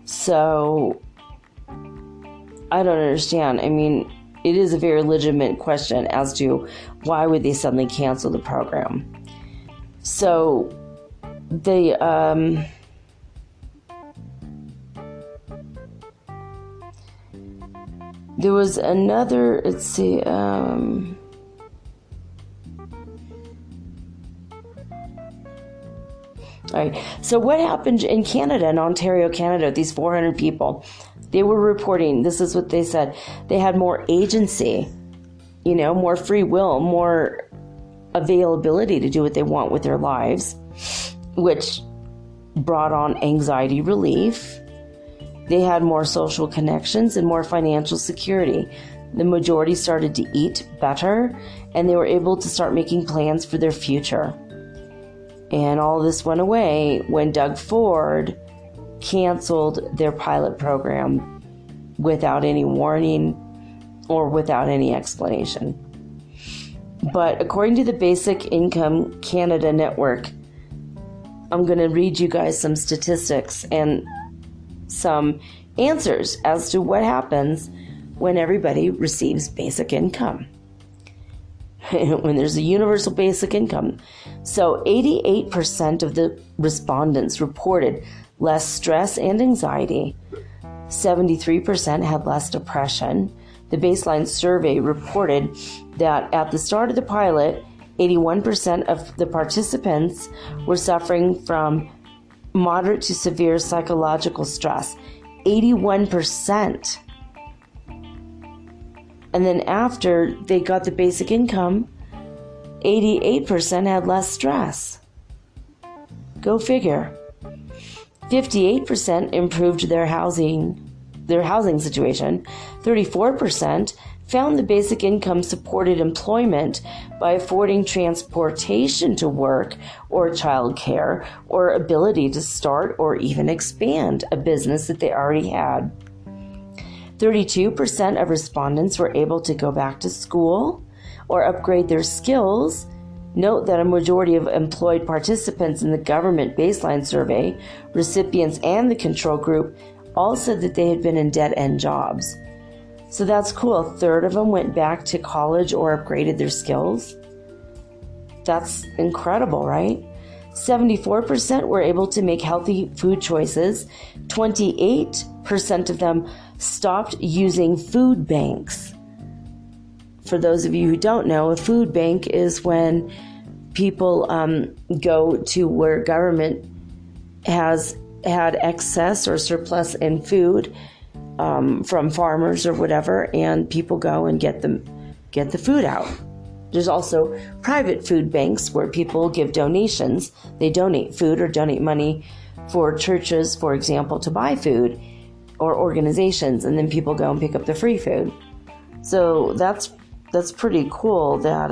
So, I don't understand. I mean, it is a very legitimate question as to why would they suddenly cancel the program. So, there was another, let's see, all right. So what happened in Canada, in Ontario, Canada, these 400 people, they were reporting, this is what they said, they had more agency, more free will, more availability to do what they want with their lives, which brought on anxiety relief. They had more social connections and more financial security. The majority started to eat better, and they were able to start making plans for their future. And all this went away when Doug Ford canceled their pilot program without any warning or without any explanation. But according to the Basic Income Canada Network, I'm going to read you guys some statistics and some answers as to what happens when everybody receives basic income. When there's a universal basic income. So 88% of the respondents reported less stress and anxiety. 73% had less depression. The baseline survey reported that at the start of the pilot, 81% of the participants were suffering from moderate to severe psychological stress. 81%. And then after they got the basic income, 88% had less stress. Go figure. 58% improved their housing situation. 34% found the basic income supported employment by affording transportation to work or childcare or ability to start or even expand a business that they already had. 32% of respondents were able to go back to school or upgrade their skills. Note that a majority of employed participants in the government baseline survey, recipients and the control group, all said that they had been in dead-end jobs. So that's cool. A third of them went back to college or upgraded their skills. That's incredible, right? 74% were able to make healthy food choices. 28% of them stopped using food banks for those of you who don't know, a food bank is when people go to where government has had excess or surplus in food from farmers or whatever, and people go and get the food out. There's also private food banks where people give donations. They donate food or donate money for churches, for example, to buy food, or organizations, and then people go and pick up the free food. So that's pretty cool that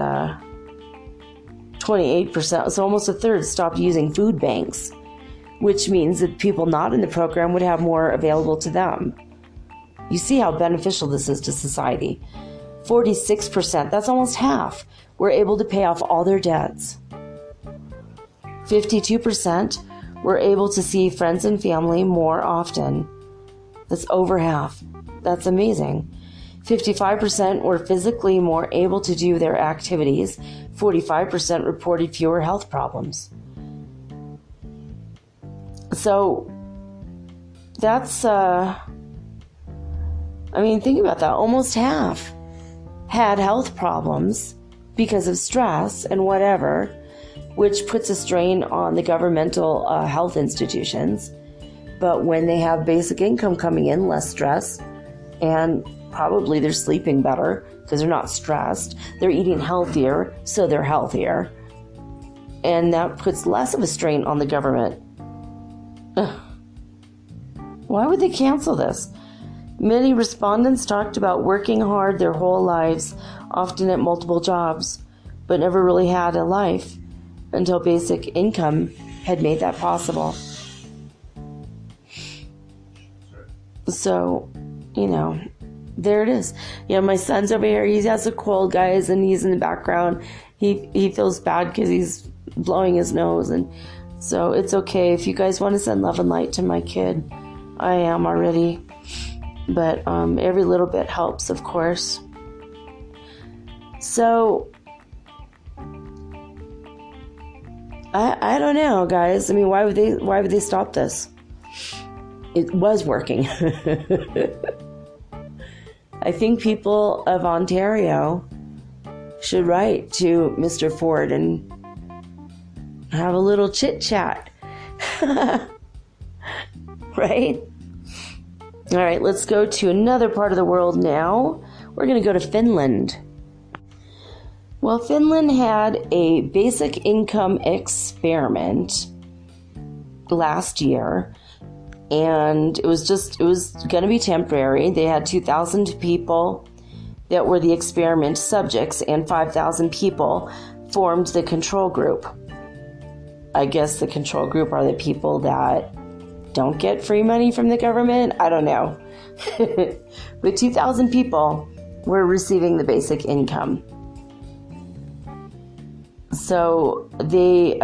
28%, so almost a third, stopped using food banks, which means that people not in the program would have more available to them. You see how beneficial this is to society. 46%, that's almost half, were able to pay off all their debts. 52% were able to see friends and family more often. That's over half. That's amazing. 55% were physically more able to do their activities. 45% reported fewer health problems. So that's, think about that. Almost half had health problems because of stress and whatever, which puts a strain on the governmental health institutions. But when they have basic income coming in, less stress, and probably they're sleeping better because they're not stressed. They're eating healthier, so they're healthier. And that puts less of a strain on the government. Ugh. Why would they cancel this? Many respondents talked about working hard their whole lives, often at multiple jobs, but never really had a life until basic income had made that possible. So, there it is. My son's over here. He has a cold, guys, and he's in the background. He feels bad because he's blowing his nose, and so it's okay. If you guys want to send love and light to my kid, I am already. But every little bit helps, of course. So I don't know, guys. Why would they stop this? It was working. I think people of Ontario should write to Mr. Ford and have a little chit chat. Right? All right, let's go to another part of the world now. We're going to go to Finland. Well, Finland had a basic income experiment last year, and it was going to be temporary. They had 2,000 people that were the experiment subjects, and 5,000 people formed the control group. I guess the control group are the people that don't get free money from the government. I don't know. But 2,000 people were receiving the basic income. So they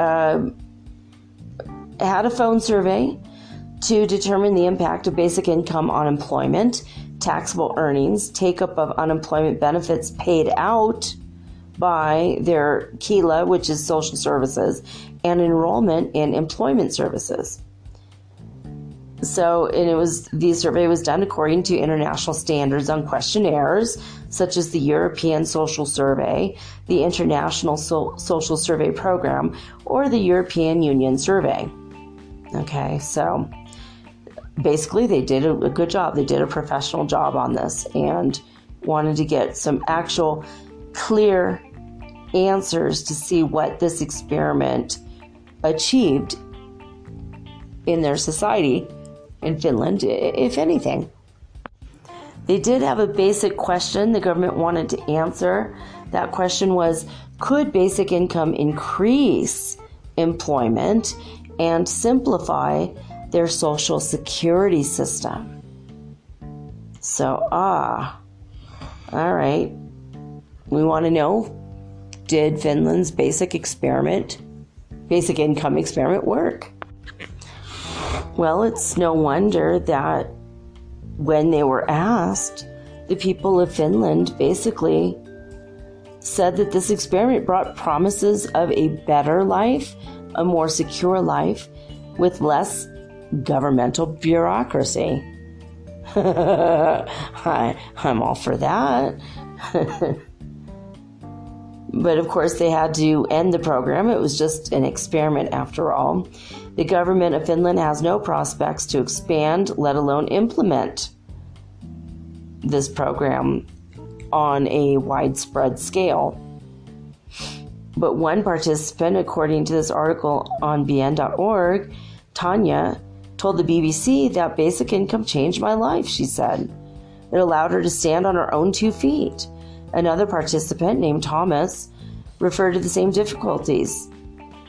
had a phone survey to determine the impact of basic income on employment, taxable earnings, take-up of unemployment benefits paid out by their KELA, which is social services, and enrollment in employment services. So, the survey was done according to international standards on questionnaires, such as the European Social Survey, the International Social Survey Program, or the European Union Survey. Okay, so basically they did a good job. They did a professional job on this and wanted to get some actual clear answers to see what this experiment achieved in their society in Finland, if anything. They did have a basic question the government wanted to answer. That question was, could basic income increase employment and simplify their social security system? So, all right. We want to know, did Finland's basic income experiment work? Well, it's no wonder that when they were asked, the people of Finland basically said that this experiment brought promises of a better life, a more secure life, with less governmental bureaucracy. I'm all for that. But of course, they had to end the program. It was just an experiment after all. The government of Finland has no prospects to expand, let alone implement this program on a widespread scale. But one participant, according to this article on bn.org, Tanya, told the BBC that basic income changed my life, she said. It allowed her to stand on her own 2 feet. Another participant named Thomas referred to the same difficulties.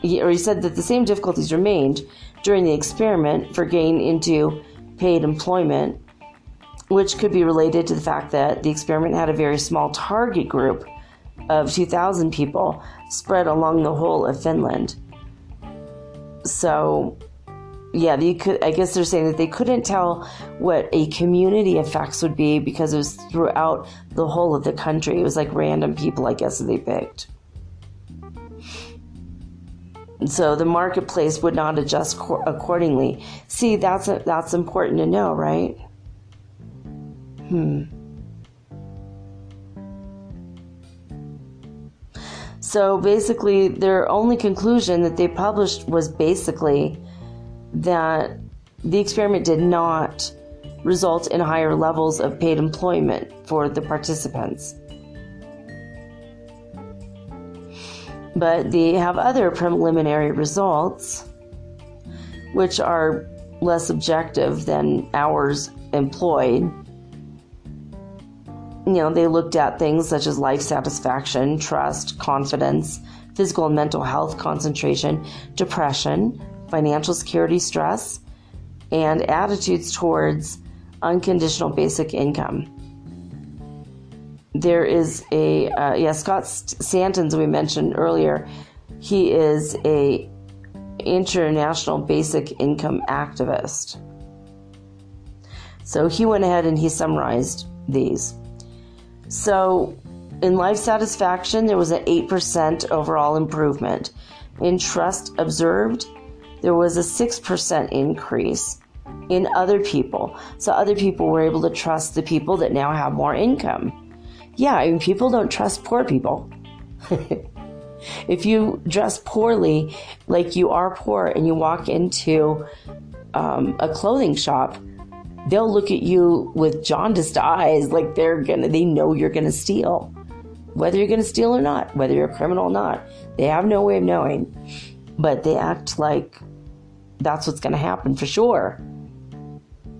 He said that the same difficulties remained during the experiment for getting into paid employment, which could be related to the fact that the experiment had a very small target group of 2,000 people spread along the whole of Finland. So, yeah, I guess they're saying that they couldn't tell what a community effects would be because it was throughout the whole of the country. It was like random people, I guess, that they picked. So the marketplace would not adjust accordingly. See, that's important to know, right? So basically, their only conclusion that they published was basically that the experiment did not result in higher levels of paid employment for the participants. But they have other preliminary results, which are less objective than hours employed. They looked at things such as life satisfaction, trust, confidence, physical and mental health, concentration, depression, financial security, stress, and attitudes towards unconditional basic income. There is Scott Santens, we mentioned earlier. He is a international basic income activist. So he went ahead and he summarized these. So in life satisfaction, there was an 8% overall improvement. In trust observed, there was a 6% increase in other people. So other people were able to trust the people that now have more income. Yeah, people don't trust poor people. If you dress poorly, like you are poor, and you walk into a clothing shop, they'll look at you with jaundiced eyes, like they know you're gonna steal. Whether you're gonna steal or not, whether you're a criminal or not, they have no way of knowing. But they act like that's what's gonna happen for sure.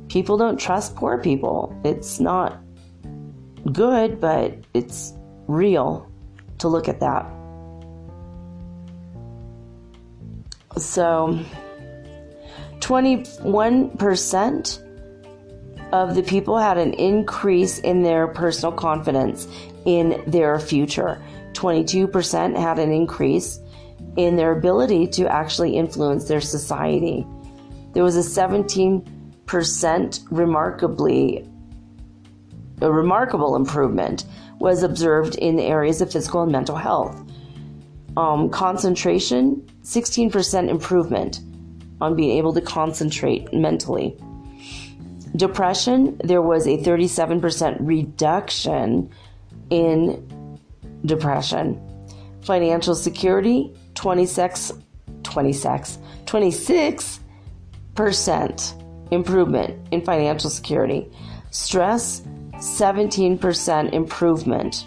People don't trust poor people. It's not good, but it's real to look at that. So 21% of the people had an increase in their personal confidence in their future. 22% had an increase in their ability to actually influence their society. There was a 17% remarkable improvement was observed in the areas of physical and mental health. Concentration, 16% improvement on being able to concentrate mentally. Depression, there was a 37% reduction in depression. Financial security, 26% improvement in financial security. Stress, 17% improvement.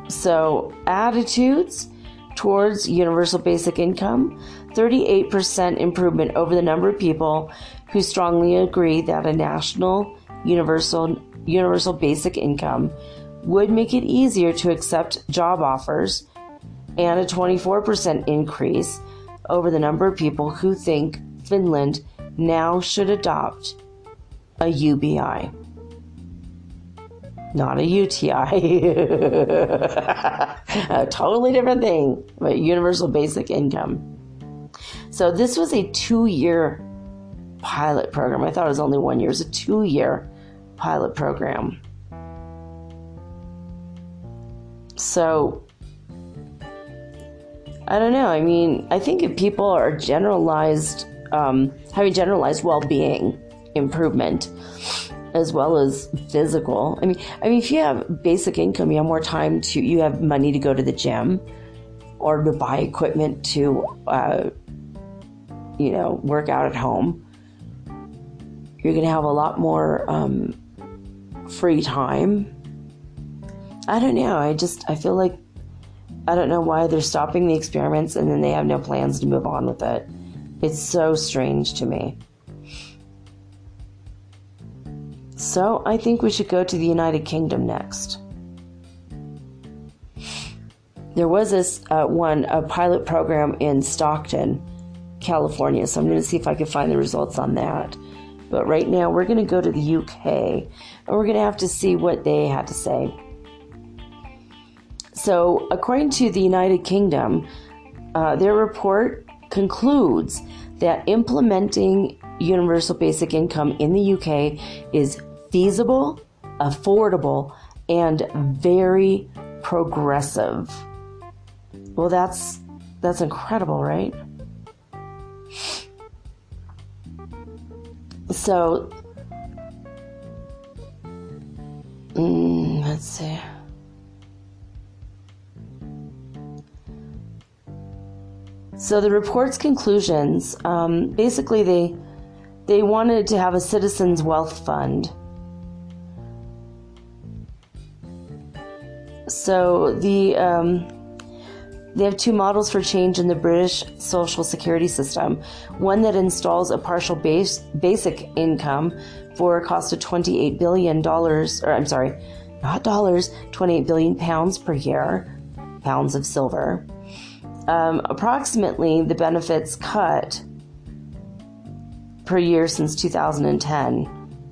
So attitudes towards universal basic income, 38% improvement over the number of people who strongly agree that a national universal basic income would make it easier to accept job offers, and a 24% increase over the number of people who think Finland now should adopt a UBI. Not a UTI. A totally different thing, but universal basic income. So this was a 2-year pilot program. I thought it was only 1 year. It's a 2-year pilot program. So, I don't know. I mean, I think if people are having generalized well-being improvement, as well as physical. I mean, if you have basic income, you have more time you have money to go to the gym or to buy equipment to, work out at home. You're going to have a lot more free time. I don't know. I feel like, I don't know why they're stopping the experiments and then they have no plans to move on with it. It's so strange to me. So I think we should go to the United Kingdom next. There was a pilot program in Stockton, California. So I'm going to see if I can find the results on that. But right now we're going to go to the UK and we're going to have to see what they had to say. So according to the United Kingdom, their report concludes that implementing universal basic income in the UK is feasible, affordable, and very progressive. Well, that's incredible, right? So, let's see. So the report's conclusions, basically they wanted to have a citizens' wealth fund. So they have two models for change in the British social security system. One that installs a partial basic income for a cost of $28 billion, 28 billion pounds per year, pounds of silver. Approximately the benefits cut per year since 2010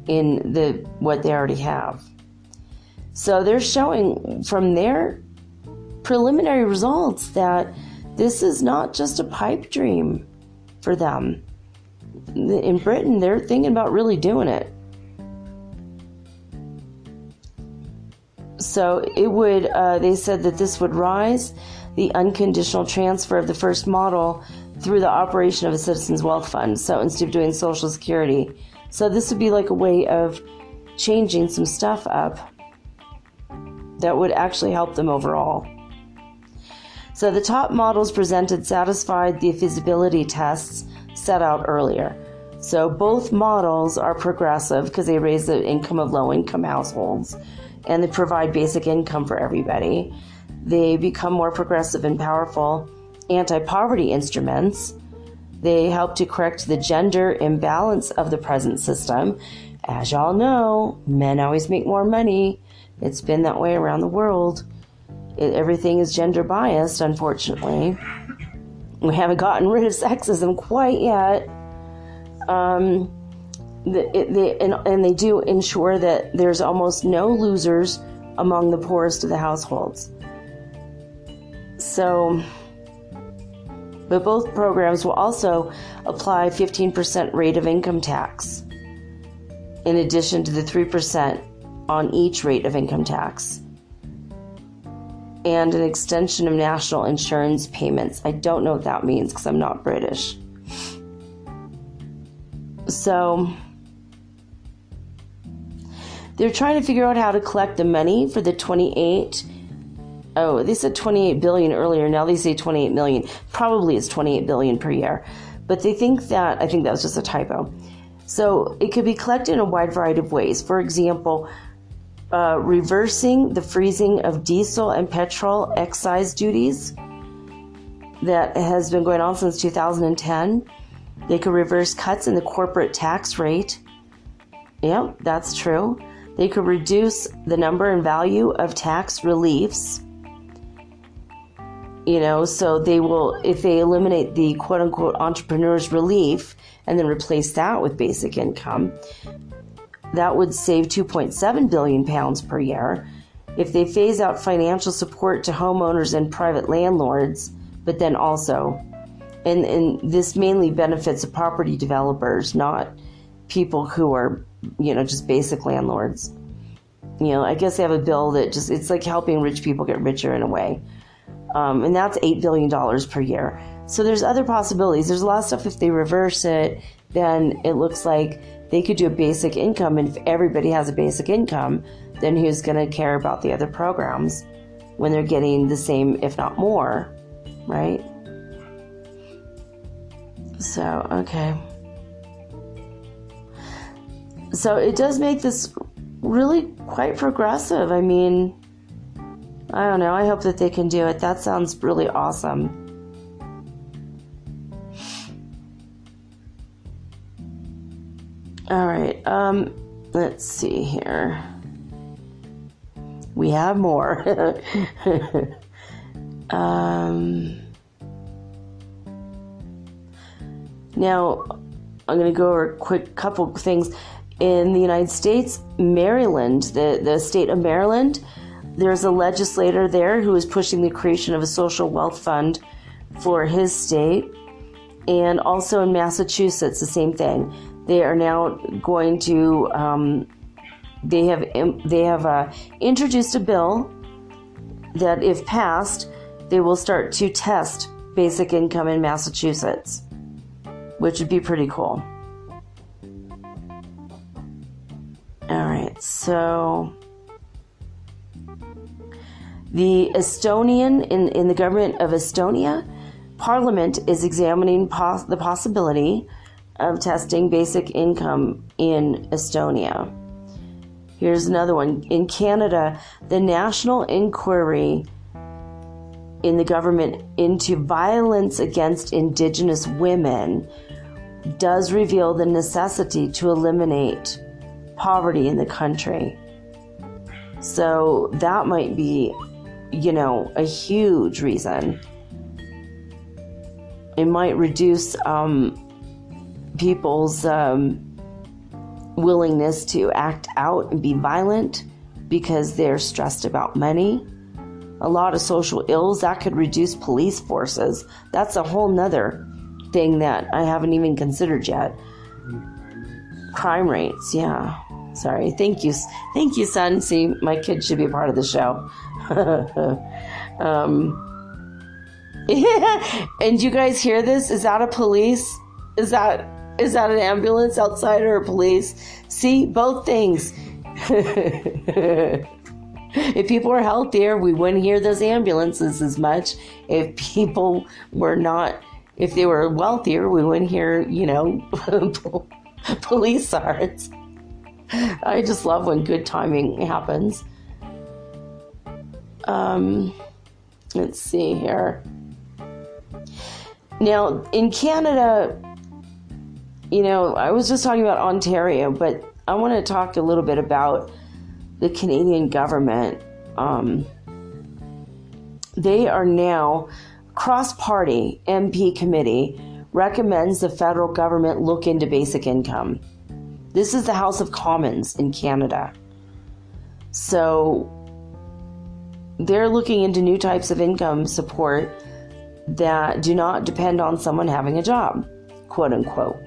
in what they already have. So they're showing from their preliminary results that this is not just a pipe dream for them. In Britain, they're thinking about really doing it. So it would, they said that this would rise the unconditional transfer of the first model through the operation of a citizens' wealth fund. So instead of doing Social Security. So this would be like a way of changing some stuff up that would actually help them overall. So the top models presented satisfied the feasibility tests set out earlier. So both models are progressive because they raise the income of low-income households and they provide basic income for everybody. They become more progressive and powerful anti-poverty instruments. They help to correct the gender imbalance of the present system. As y'all know, men always make more money. It's been that way around the world. Everything is gender biased, unfortunately. We haven't gotten rid of sexism quite yet. And they do ensure that there's almost no losers among the poorest of the households. So, but both programs will also apply 15% rate of income tax, in addition to the 3% on each rate of income tax, and an extension of national insurance payments. I don't know what that means because I'm not British. So they're trying to figure out how to collect the money for the they said 28 billion earlier. Now they say 28 million. Probably it's 28 billion per year. But they think that, I think that was just a typo. So it could be collected in a wide variety of ways. For example, reversing the freezing of diesel and petrol excise duties that has been going on since 2010. They could reverse cuts in the corporate tax rate. Yep, that's true. They could reduce the number and value of tax reliefs. So they will, if they eliminate the quote-unquote entrepreneur's relief and then replace that with basic income, that would save 2.7 billion pounds per year. If they phase out financial support to homeowners and private landlords, but then also, and this mainly benefits the property developers, not people who are, just basic landlords. I guess they have a bill that it's like helping rich people get richer in a way. And that's $8 billion per year. So there's other possibilities. There's a lot of stuff. If they reverse it, then it looks like they could do a basic income, and if everybody has a basic income, then who's going to care about the other programs when they're getting the same, if not more, right? So, okay. So it does make this really quite progressive. I mean, I don't know. I hope that they can do it. That sounds really awesome. All right. Let's see here. We have more. Now, I'm going to go over a quick couple things. In the United States, Maryland, the state of Maryland, there's a legislator there who is pushing the creation of a social wealth fund for his state. And also in Massachusetts, the same thing. They are now going to, they have introduced a bill that if passed, they will start to test basic income in Massachusetts, which would be pretty cool. All right, so the Estonian, in the government of Estonia, Parliament is examining the possibility of testing basic income in Estonia. Here's another one. In Canada, the National Inquiry in the government into violence against Indigenous women does reveal the necessity to eliminate poverty in the country. So that might be, a huge reason. It might reduce people's willingness to act out and be violent because they're stressed about money. A lot of social ills, that could reduce police forces. That's a whole nother thing that I haven't even considered yet. Crime rates, yeah. Sorry. Thank you, son. See, my kid should be a part of the show. And you guys hear this? Is that a police? Is that an ambulance outside or a police? See, both things. If people were healthier, we wouldn't hear those ambulances as much. If people were not, if they were wealthier, we wouldn't hear, police sirens. I just love when good timing happens. Let's see here. Now, in Canada, I was just talking about Ontario, but I want to talk a little bit about the Canadian government. They are now, cross-party MP committee recommends the federal government look into basic income. This is the House of Commons in Canada. So they're looking into new types of income support that do not depend on someone having a job, quote unquote.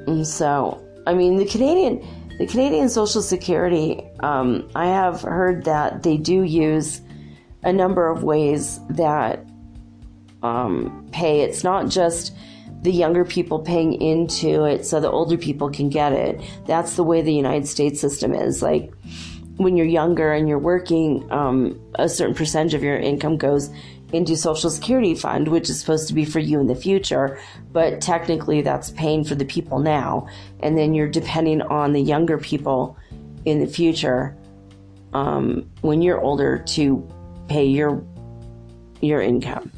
And so, I mean, the Canadian Social Security, I have heard that they do use a number of ways that pay. It's not just the younger people paying into it so the older people can get it. That's the way the United States system is. Like, when you're younger and you're working, a certain percentage of your income goes into Social Security fund, which is supposed to be for you in the future, but technically that's paying for the people now, and then you're depending on the younger people in the future, when you're older, to pay your income.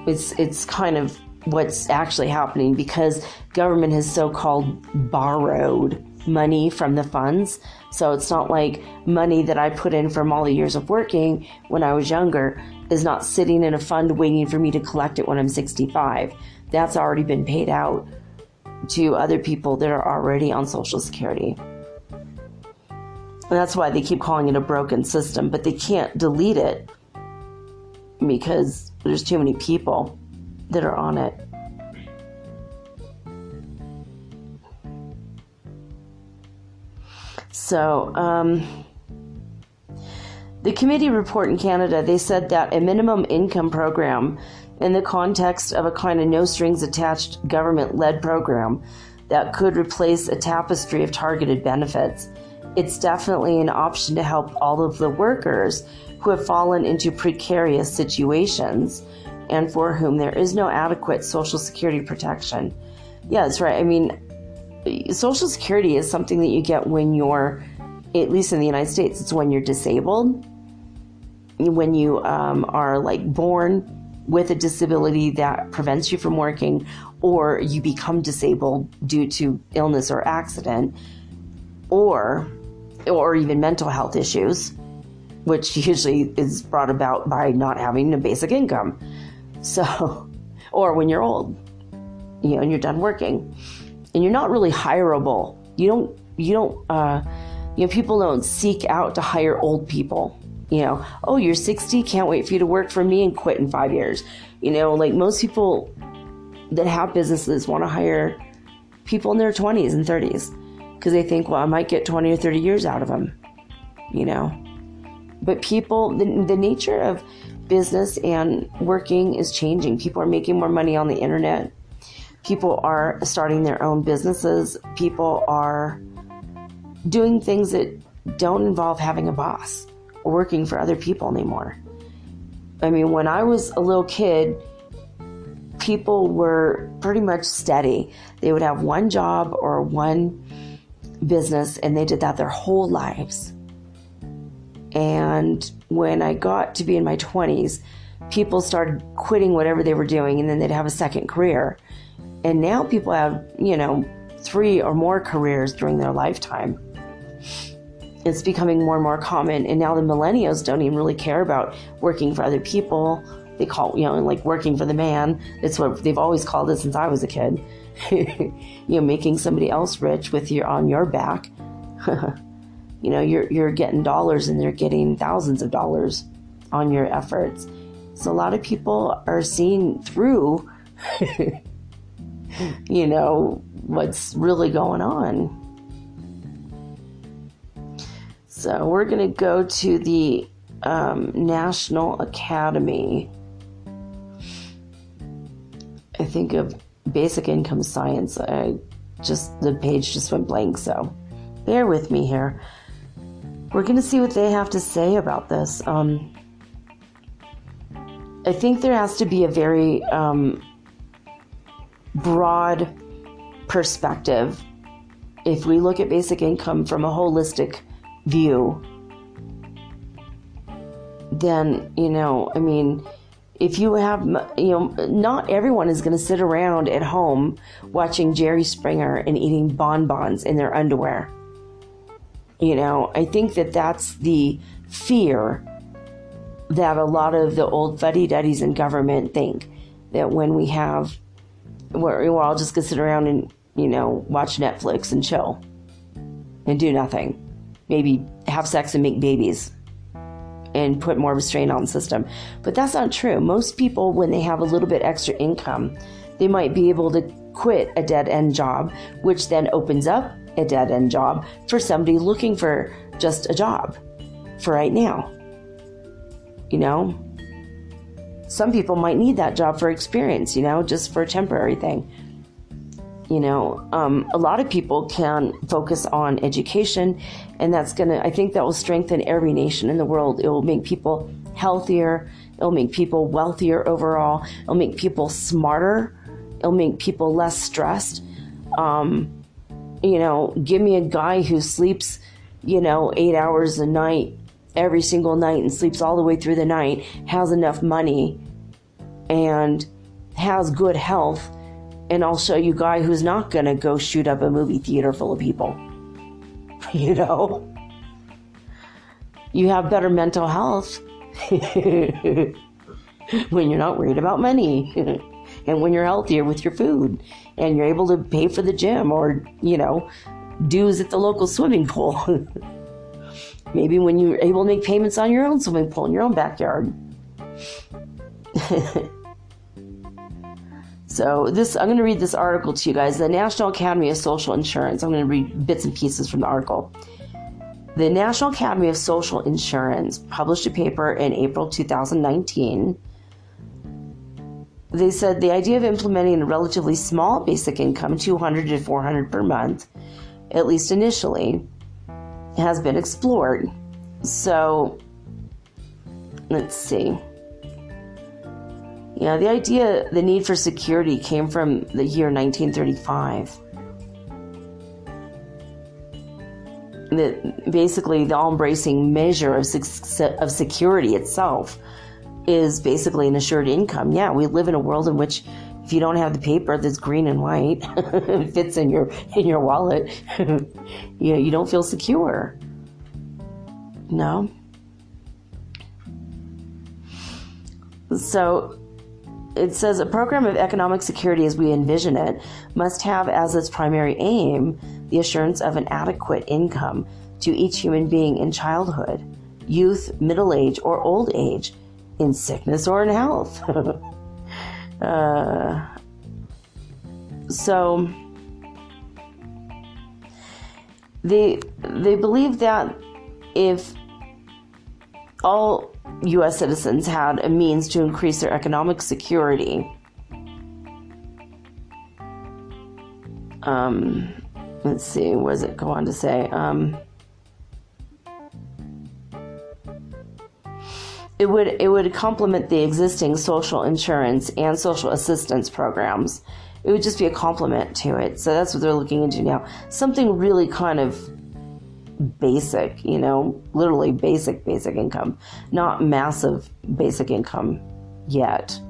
It's kind of what's actually happening, because government has so-called borrowed money from the funds. So it's not like money that I put in from all the years of working when I was younger is not sitting in a fund waiting for me to collect it when I'm 65. That's already been paid out to other people that are already on Social Security. And that's why they keep calling it a broken system, but they can't delete it because there's too many people that are on it. So, the committee report in Canada, they said that a minimum income program in the context of a kind of no strings attached government-led program that could replace a tapestry of targeted benefits. It's definitely an option to help all of the workers who have fallen into precarious situations and for whom there is no adequate Social Security protection. Yeah, that's right. I mean, Social Security is something that you get when you're, at least in the United States, it's when you're disabled, when you are like born with a disability that prevents you from working, or you become disabled due to illness or accident, or even mental health issues, which usually is brought about by not having a basic income. So, or when you're old, and you're done working, and you're not really hireable. People don't seek out to hire old people. Oh, you're 60, can't wait for you to work for me and quit in 5 years. Like most people that have businesses want to hire people in their 20s and 30s because they think, well, I might get 20 or 30 years out of them, But people, the nature of business and working is changing. People are making more money on the internet. People are starting their own businesses. People are doing things that don't involve having a boss or working for other people anymore. I mean, when I was a little kid, people were pretty much steady. They would have one job or one business, and they did that their whole lives. And when I got to be in my 20s, people started quitting whatever they were doing, and then they'd have a second career. And now people have, 3 or more careers during their lifetime. It's becoming more and more common. And now the millennials don't even really care about working for other people. They call, like working for the man. It's what they've always called it since I was a kid. Making somebody else rich on your back. You're getting dollars and they're getting thousands of dollars on your efforts. So a lot of people are seeing through, what's really going on. So we're going to go to the National Academy, I think, of Basic Income Science. The page just went blank, so bear with me here. We're going to see what they have to say about this. I think there has to be a very broad perspective. If we look at basic income from a holistic view, then, if you have, not everyone is going to sit around at home watching Jerry Springer and eating bonbons in their underwear. I think that's the fear that a lot of the old fuddy-duddies in government think, that when we're all just going to sit around and, watch Netflix and chill and do nothing. Maybe have sex and make babies and put more of a strain on the system. But that's not true. Most people, when they have a little bit extra income, they might be able to quit a dead-end job, which then opens up a dead-end job for somebody looking for just a job for right now. Some people might need that job for experience, just for a temporary thing. A lot of people can focus on education, and I think that will strengthen every nation in the world. It will make people healthier. It'll make people wealthier overall. It'll make people smarter. It'll make people less stressed. Give me a guy who sleeps, 8 hours a night, every single night, and sleeps all the way through the night, has enough money, and has good health. And I'll show you a guy who's not going to go shoot up a movie theater full of people. You have better mental health when you're not worried about money and when you're healthier with your food and you're able to pay for the gym or, dues at the local swimming pool. Maybe when you're able to make payments on your own swimming pool in your own backyard. So I'm going to read this article to you guys. The National Academy of Social Insurance. I'm going to read bits and pieces from the article. The National Academy of Social Insurance published a paper in April 2019 they said the idea of implementing a relatively small basic income, $200 to $400 per month, at least initially, has been explored. So, let's see. Yeah, the need for security came from the year 1935. Basically, the all-embracing measure of security itself is basically an assured income. Yeah, we live in a world in which if you don't have the paper that's green and white, it fits in your wallet, you don't feel secure. No. So it says a program of economic security as we envision it must have as its primary aim the assurance of an adequate income to each human being in childhood, youth, middle age, or old age, in sickness or in health. So they believe that if all U.S. citizens had a means to increase their economic security, let's see, what does it go on to say? It would complement the existing social insurance and social assistance programs. It would just be a complement to it. So that's what they're looking into now. Something really kind of basic, literally basic income, not massive basic income yet.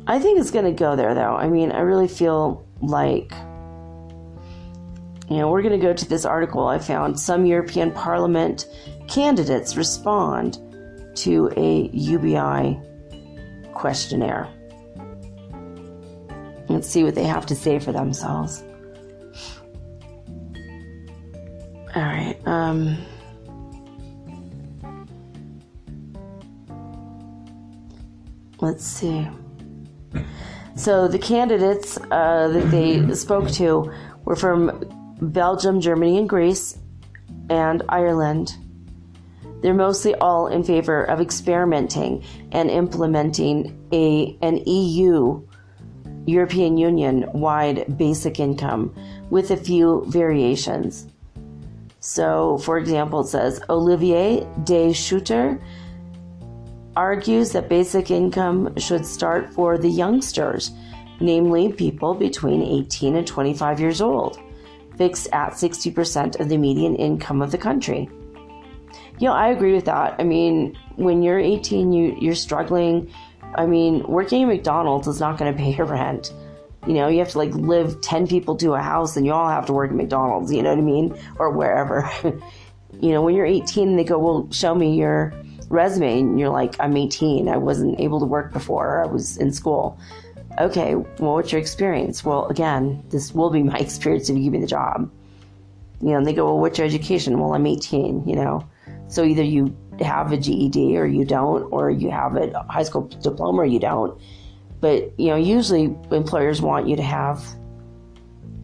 I think it's going to go there, though. I mean, I really feel like, we're going to go to this article I found. Some European Parliament candidates respond to a UBI questionnaire. Let's see what they have to say for themselves. All right. Let's see. So the candidates that they spoke to were from Belgium, Germany, and Greece, and Ireland. They're mostly all in favor of experimenting and implementing an European Union-wide basic income with a few variations. So, for example, it says, Olivier de Schutter argues that basic income should start for the youngsters, namely people between 18 and 25 years old, fixed at 60% of the median income of the country. I agree with that. I mean, when you're 18, you're struggling. I mean, working at McDonald's is not going to pay your rent. You have to live 10 people to a house and you all have to work at McDonald's, you know what I mean? Or wherever. When you're 18 and they go, well, show me your resume. And you're like, I'm 18. I wasn't able to work before. I was in school. Okay, well, what's your experience? Well, again, this will be my experience if you give me the job. And they go, well, what's your education? Well, I'm 18, So either you have a GED or you don't, or you have a high school diploma or you don't. But, usually employers want you to have,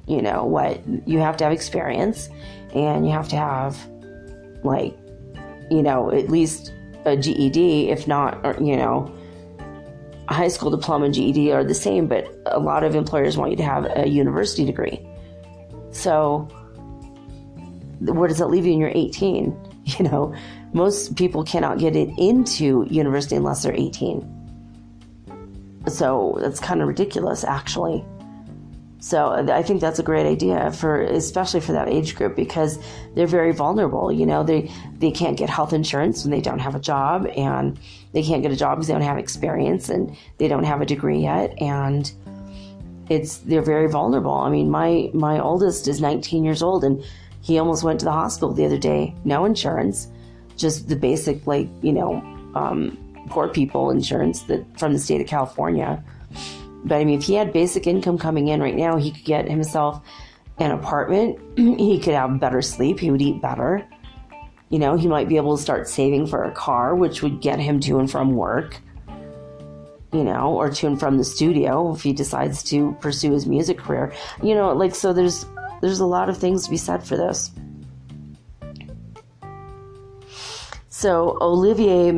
you have to have experience, and you have to have, at least a GED, if not, or, a high school diploma and GED are the same, but a lot of employers want you to have a university degree. So where does that leave you when you're 18? Most people cannot get it into university unless they're 18. So that's kind of ridiculous, actually. So I think that's a great idea especially for that age group, because they're very vulnerable. They can't get health insurance when they don't have a job, and they can't get a job because they don't have experience and they don't have a degree yet. And they're very vulnerable. I mean, my oldest is 19 years old and he almost went to the hospital the other day. No insurance, just the basic, poor people insurance from the state of California. But I mean, if he had basic income coming in right now, he could get himself an apartment. He could have better sleep. He would eat better. He might be able to start saving for a car, which would get him to and from work, or to and from the studio if he decides to pursue his music career. So there's a lot of things to be said for this. So Olivier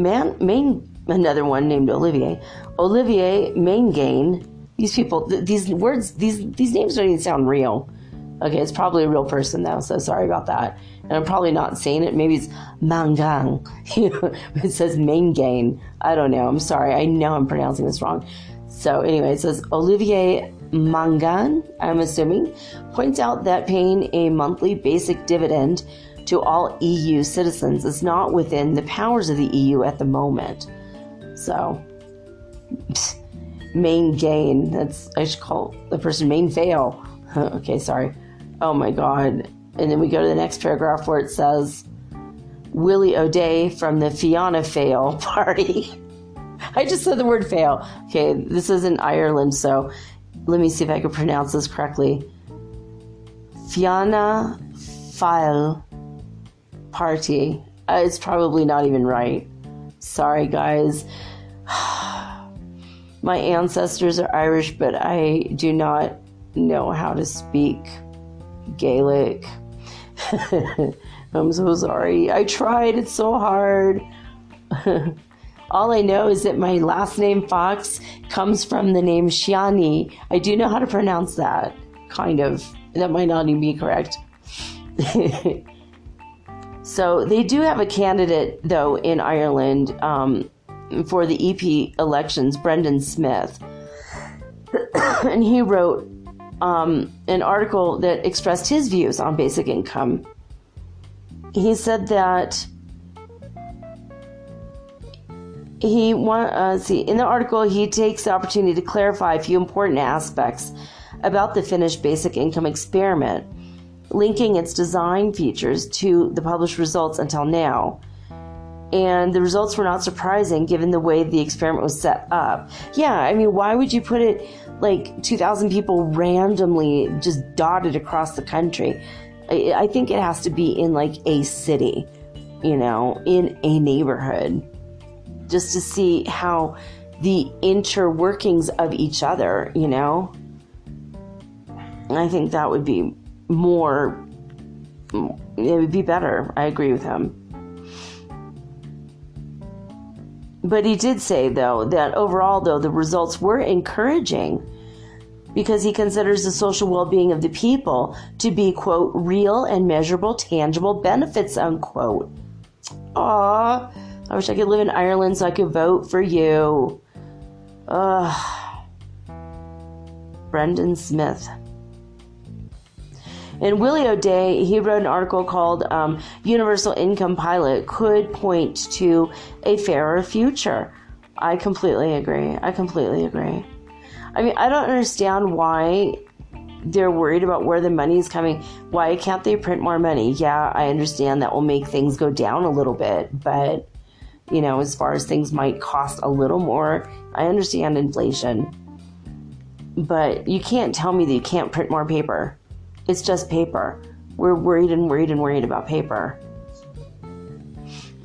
another one named Olivier. Olivier Maingain. These people, these words, these names don't even sound real. Okay, it's probably a real person though, so sorry about that. And I'm probably not saying it. Maybe it's Mangang. It says Maingain. I don't know. I'm sorry. I know I'm pronouncing this wrong. So anyway, it says Olivier Mangan, I'm assuming, points out that paying a monthly basic dividend to all EU citizens is not within the powers of the EU at the moment. So, main gain. I should call the person main fail. Okay, sorry. Oh my God. And then we go to the next paragraph where it says, Willie O'Day from the Fianna Fáil party. I just said the word fail. Okay, this is in Ireland, so let me see if I can pronounce this correctly. Fianna Fáil party. It's probably not even right. Sorry, guys. My ancestors are Irish, but I do not know how to speak Gaelic. I'm so sorry. I tried. It's so hard. All I know is that my last name, Fox, comes from the name Shiani. I do know how to pronounce that, kind of. That might not even be correct. So they do have a candidate, though, in Ireland for the EP elections, Brendan Smith. And he wrote an article that expressed his views on basic income. He said that in the article, he takes the opportunity to clarify a few important aspects about the Finnish basic income experiment, linking its design features to the published results until now. And the results were not surprising given the way the experiment was set up. Yeah, I mean, why would you put it like 2,000 people randomly just dotted across the country? I think it has to be in like a city, in a neighborhood, just to see how the interworkings of each other, I think that would be it would be better. I agree with him. But he did say, though, that overall, though, the results were encouraging because he considers the social well-being of the people to be, quote, real and measurable, tangible benefits, unquote. Aw, I wish I could live in Ireland so I could vote for you. Brendan Smith. And Willie O'Day, he wrote an article called Universal Income Pilot Could Point to a Fairer Future. I completely agree. I mean, I don't understand why they're worried about where the money is coming. Why can't they print more money? Yeah, I understand that will make things go down a little bit. But, as far as things might cost a little more, I understand inflation. But you can't tell me that you can't print more paper. It's just paper. We're worried about paper.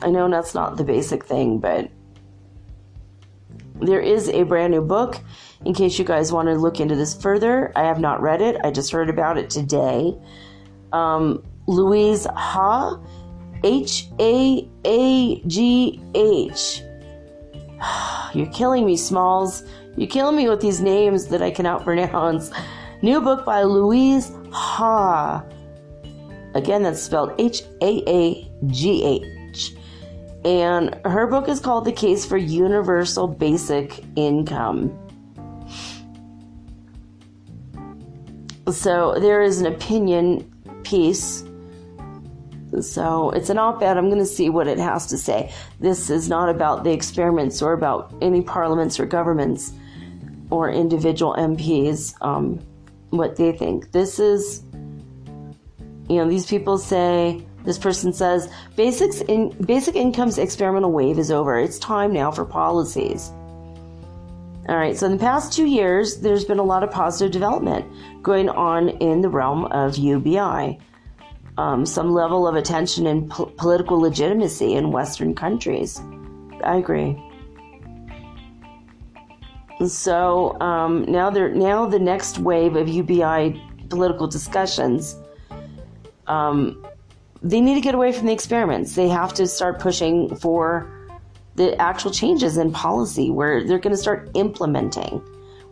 I know that's not the basic thing, but there is a brand new book. In case you guys want to look into this further, I have not read it. I just heard about it today. Louise Ha, Haagh. You're killing me, Smalls. You're killing me with these names that I cannot pronounce. New book by Louise Ha. Again, that's spelled Haagh. And her book is called The Case for Universal Basic Income. So there is an opinion piece. So it's an op-ed. I'm going to see what it has to say. This is not about the experiments or about any parliaments or governments or individual MPs, what they think. This is, these people say, this person says, basic income's experimental wave is over. It's time now for policies. All right, so in the past 2 years, there's been a lot of positive development going on in the realm of UBI. Some level of attention and political legitimacy in Western countries. I agree. So now the next wave of UBI political discussions, they need to get away from the experiments. They have to start pushing for the actual changes in policy where they're going to start implementing.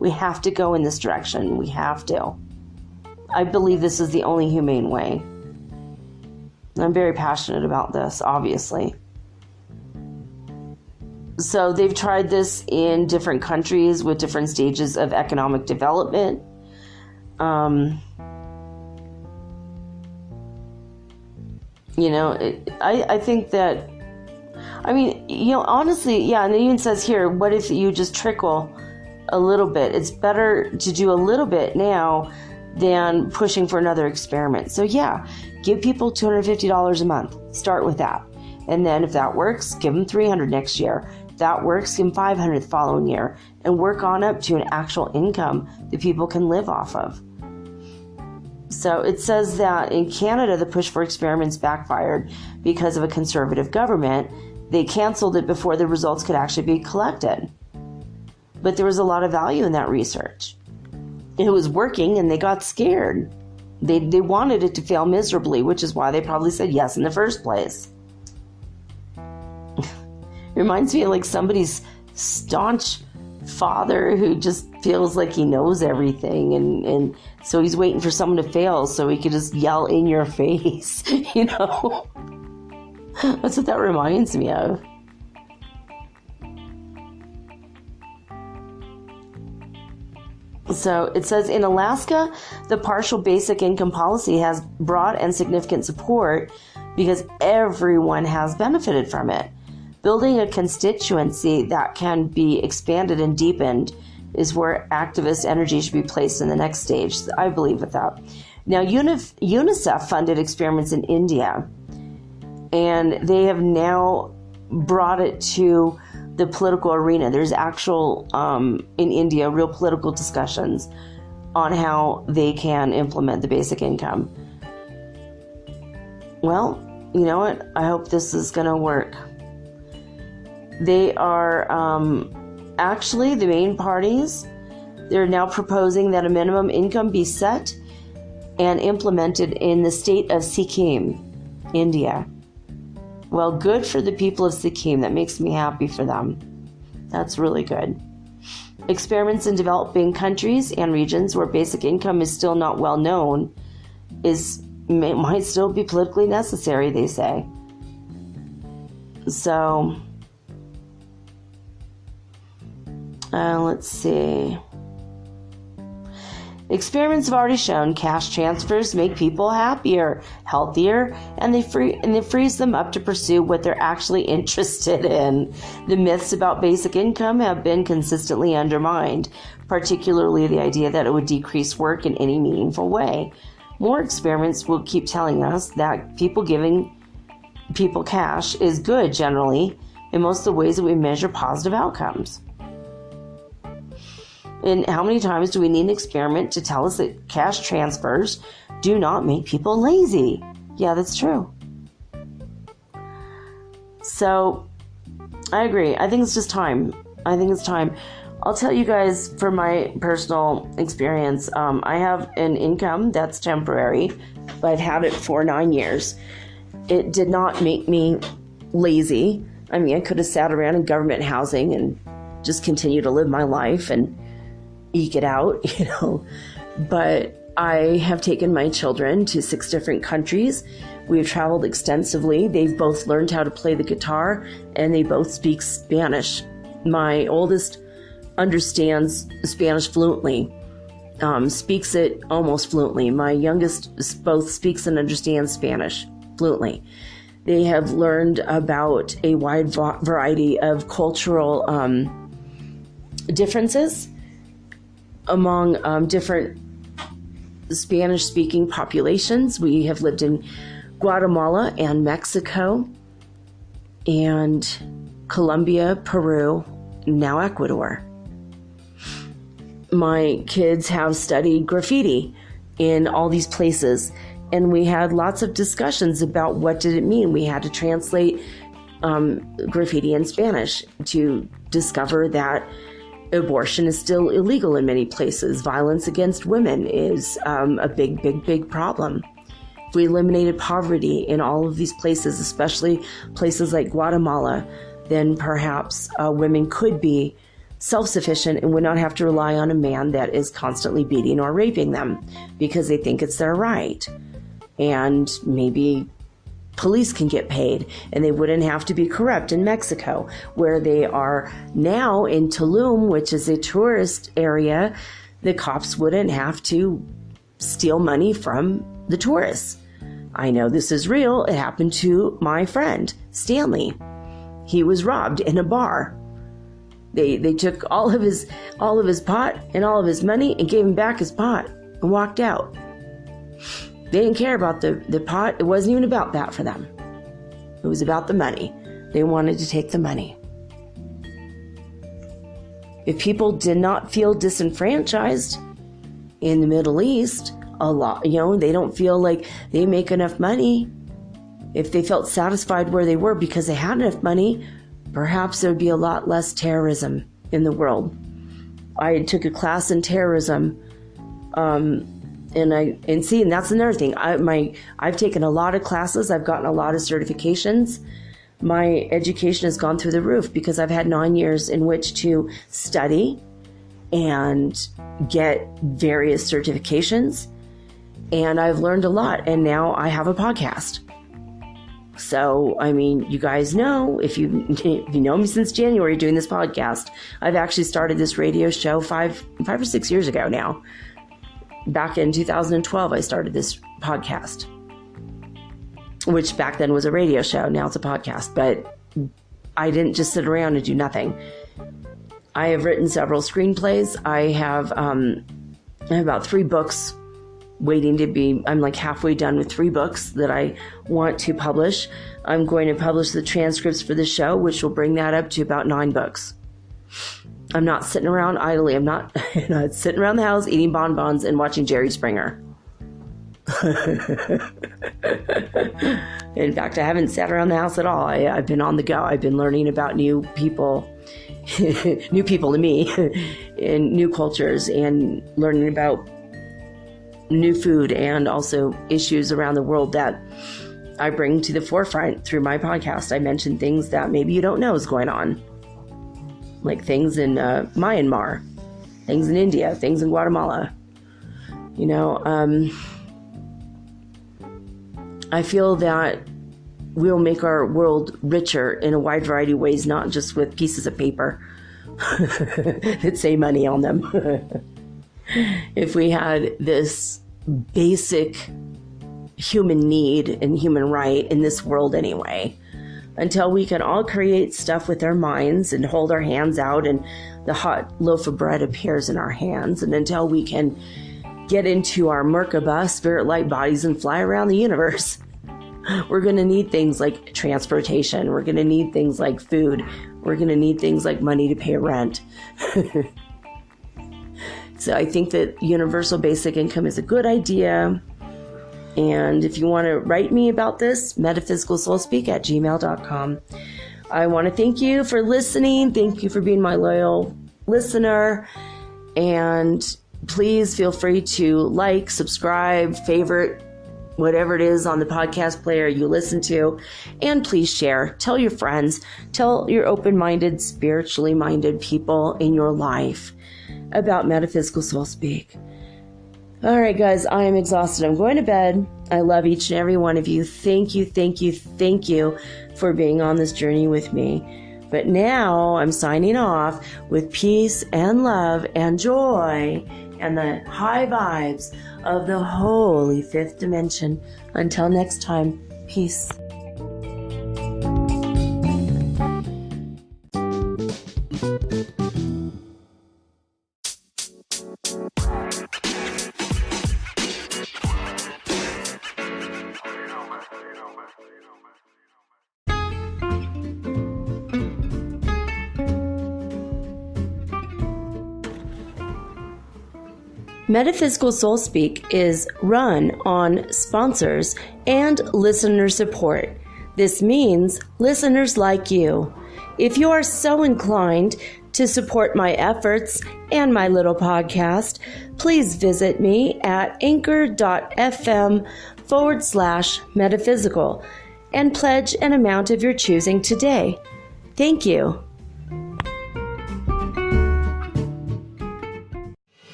We have to go in this direction. We have to. I believe this is the only humane way. I'm very passionate about this, obviously. So they've tried this in different countries with different stages of economic development. I think that, honestly, yeah, and it even says here, what if you just trickle a little bit? It's better to do a little bit now than pushing for another experiment. So yeah, give people $250 a month. Start with that. And then if that works, give them $300 next year. If that works, give them $500 the following year. And work on up to an actual income that people can live off of. So it says that in Canada, the push for experiments backfired because of a conservative government. They canceled it before the results could actually be collected. But there was a lot of value in that research. It was working and they got scared. They wanted it to fail miserably, which is why they probably said yes in the first place. It reminds me of like somebody's staunch father who just feels like he knows everything, and so he's waiting for someone to fail so he could just yell in your face. That's what that reminds me of. So it says in Alaska, the partial basic income policy has broad and significant support because everyone has benefited from it. Building a constituency that can be expanded and deepened is where activist energy should be placed in the next stage. I believe with that. Now, UNICEF funded experiments in India, and they have now brought it to the political arena. There's actual, in India, real political discussions on how they can implement the basic income. Well, you know what? I hope this is going to work. They are actually the main parties. They're now proposing that a minimum income be set and implemented in the state of Sikkim, India. Well, good for the people of Sikkim. That makes me happy for them. That's really good. Experiments in developing countries and regions where basic income is still not well known might still be politically necessary, they say. So, let's see. Experiments have already shown cash transfers make people happier, healthier, and they frees them up to pursue what they're actually interested in. The myths about basic income have been consistently undermined, particularly the idea that it would decrease work in any meaningful way. More experiments will keep telling us that giving people cash is good generally in most of the ways that we measure positive outcomes. And how many times do we need an experiment to tell us that cash transfers do not make people lazy? Yeah, that's true. So, I agree. I think it's just time. I'll tell you guys from my personal experience, I have an income that's temporary, but I've had it for 9 years. It did not make me lazy. I mean, I could have sat around in government housing and just continued to live my life and eke it out, but I have taken my children to 6 different countries. We've traveled extensively. They've both learned how to play the guitar and they both speak Spanish. My oldest understands Spanish fluently, speaks it almost fluently. My youngest both speaks and understands Spanish fluently. They have learned about a wide variety of cultural differences among different Spanish-speaking populations. We have lived in Guatemala and Mexico and Colombia, Peru, now Ecuador. My kids have studied graffiti in all these places, and we had lots of discussions about what did it mean. We had to translate graffiti in Spanish to discover that abortion is still illegal in many places. Violence against women is a big problem. If we eliminated poverty in all of these places, especially places like Guatemala, then perhaps women could be self-sufficient and would not have to rely on a man that is constantly beating or raping them because they think it's their right. And maybe police can get paid and they wouldn't have to be corrupt in Mexico, where they are now in Tulum, which is a tourist area. The cops wouldn't have to steal money from the tourists. I know this is real. It happened to my friend, Stanley. He was robbed in a bar. They took all of his pot and all of his money and gave him back his pot and walked out. They didn't care about the pot. It wasn't even about that for them. It was about the money. They wanted to take the money. If people did not feel disenfranchised in the Middle East, a lot, they don't feel like they make enough money. If they felt satisfied where they were because they had enough money, perhaps there would be a lot less terrorism in the world. I took a class in terrorism, and that's another thing. I've taken a lot of classes. I've gotten a lot of certifications. My education has gone through the roof because I've had 9 years in which to study and get various certifications. And I've learned a lot. And now I have a podcast. So, you guys know, if you know me since January doing this podcast, I've actually started this radio show five or 6 years ago now. Back in 2012, I started this podcast, which back then was a radio show. Now it's a podcast, but I didn't just sit around and do nothing. I have written several screenplays. I have about 3 books waiting to be, I'm like halfway done with 3 books that I want to publish. I'm going to publish the transcripts for the show, which will bring that up to about 9 books. I'm not sitting around idly. I'm not sitting around the house eating bonbons and watching Jerry Springer. In fact, I haven't sat around the house at all. I've been on the go. I've been learning about new people to me, and new cultures, and learning about new food and also issues around the world that I bring to the forefront through my podcast. I mention things that maybe you don't know is going on, like things in Myanmar, things in India, things in Guatemala. I feel that we'll make our world richer in a wide variety of ways, not just with pieces of paper that say money on them. If we had this basic human need and human right in this world anyway, until we can all create stuff with our minds and hold our hands out and the hot loaf of bread appears in our hands, and until we can get into our Merkaba spirit light bodies and fly around the universe, we're going to need things like transportation. We're going to need things like food. We're going to need things like money to pay rent. So I think that universal basic income is a good idea. And if you want to write me about this, metaphysicalsoulspeak@gmail.com. I want to thank you for listening. Thank you for being my loyal listener. And please feel free to like, subscribe, favorite, whatever it is on the podcast player you listen to. And please share. Tell your friends. Tell your open-minded, spiritually minded people in your life about Metaphysical Soul Speak. All right, guys, I am exhausted. I'm going to bed. I love each and every one of you. Thank you, thank you, thank you for being on this journey with me. But now I'm signing off with peace and love and joy and the high vibes of the holy 5th dimension. Until next time, peace. Metaphysical Soul Speak is run on sponsors and listener support. This means listeners like you. If you are so inclined to support my efforts and my little podcast, please visit me at anchor.fm/metaphysical and pledge an amount of your choosing today. Thank you.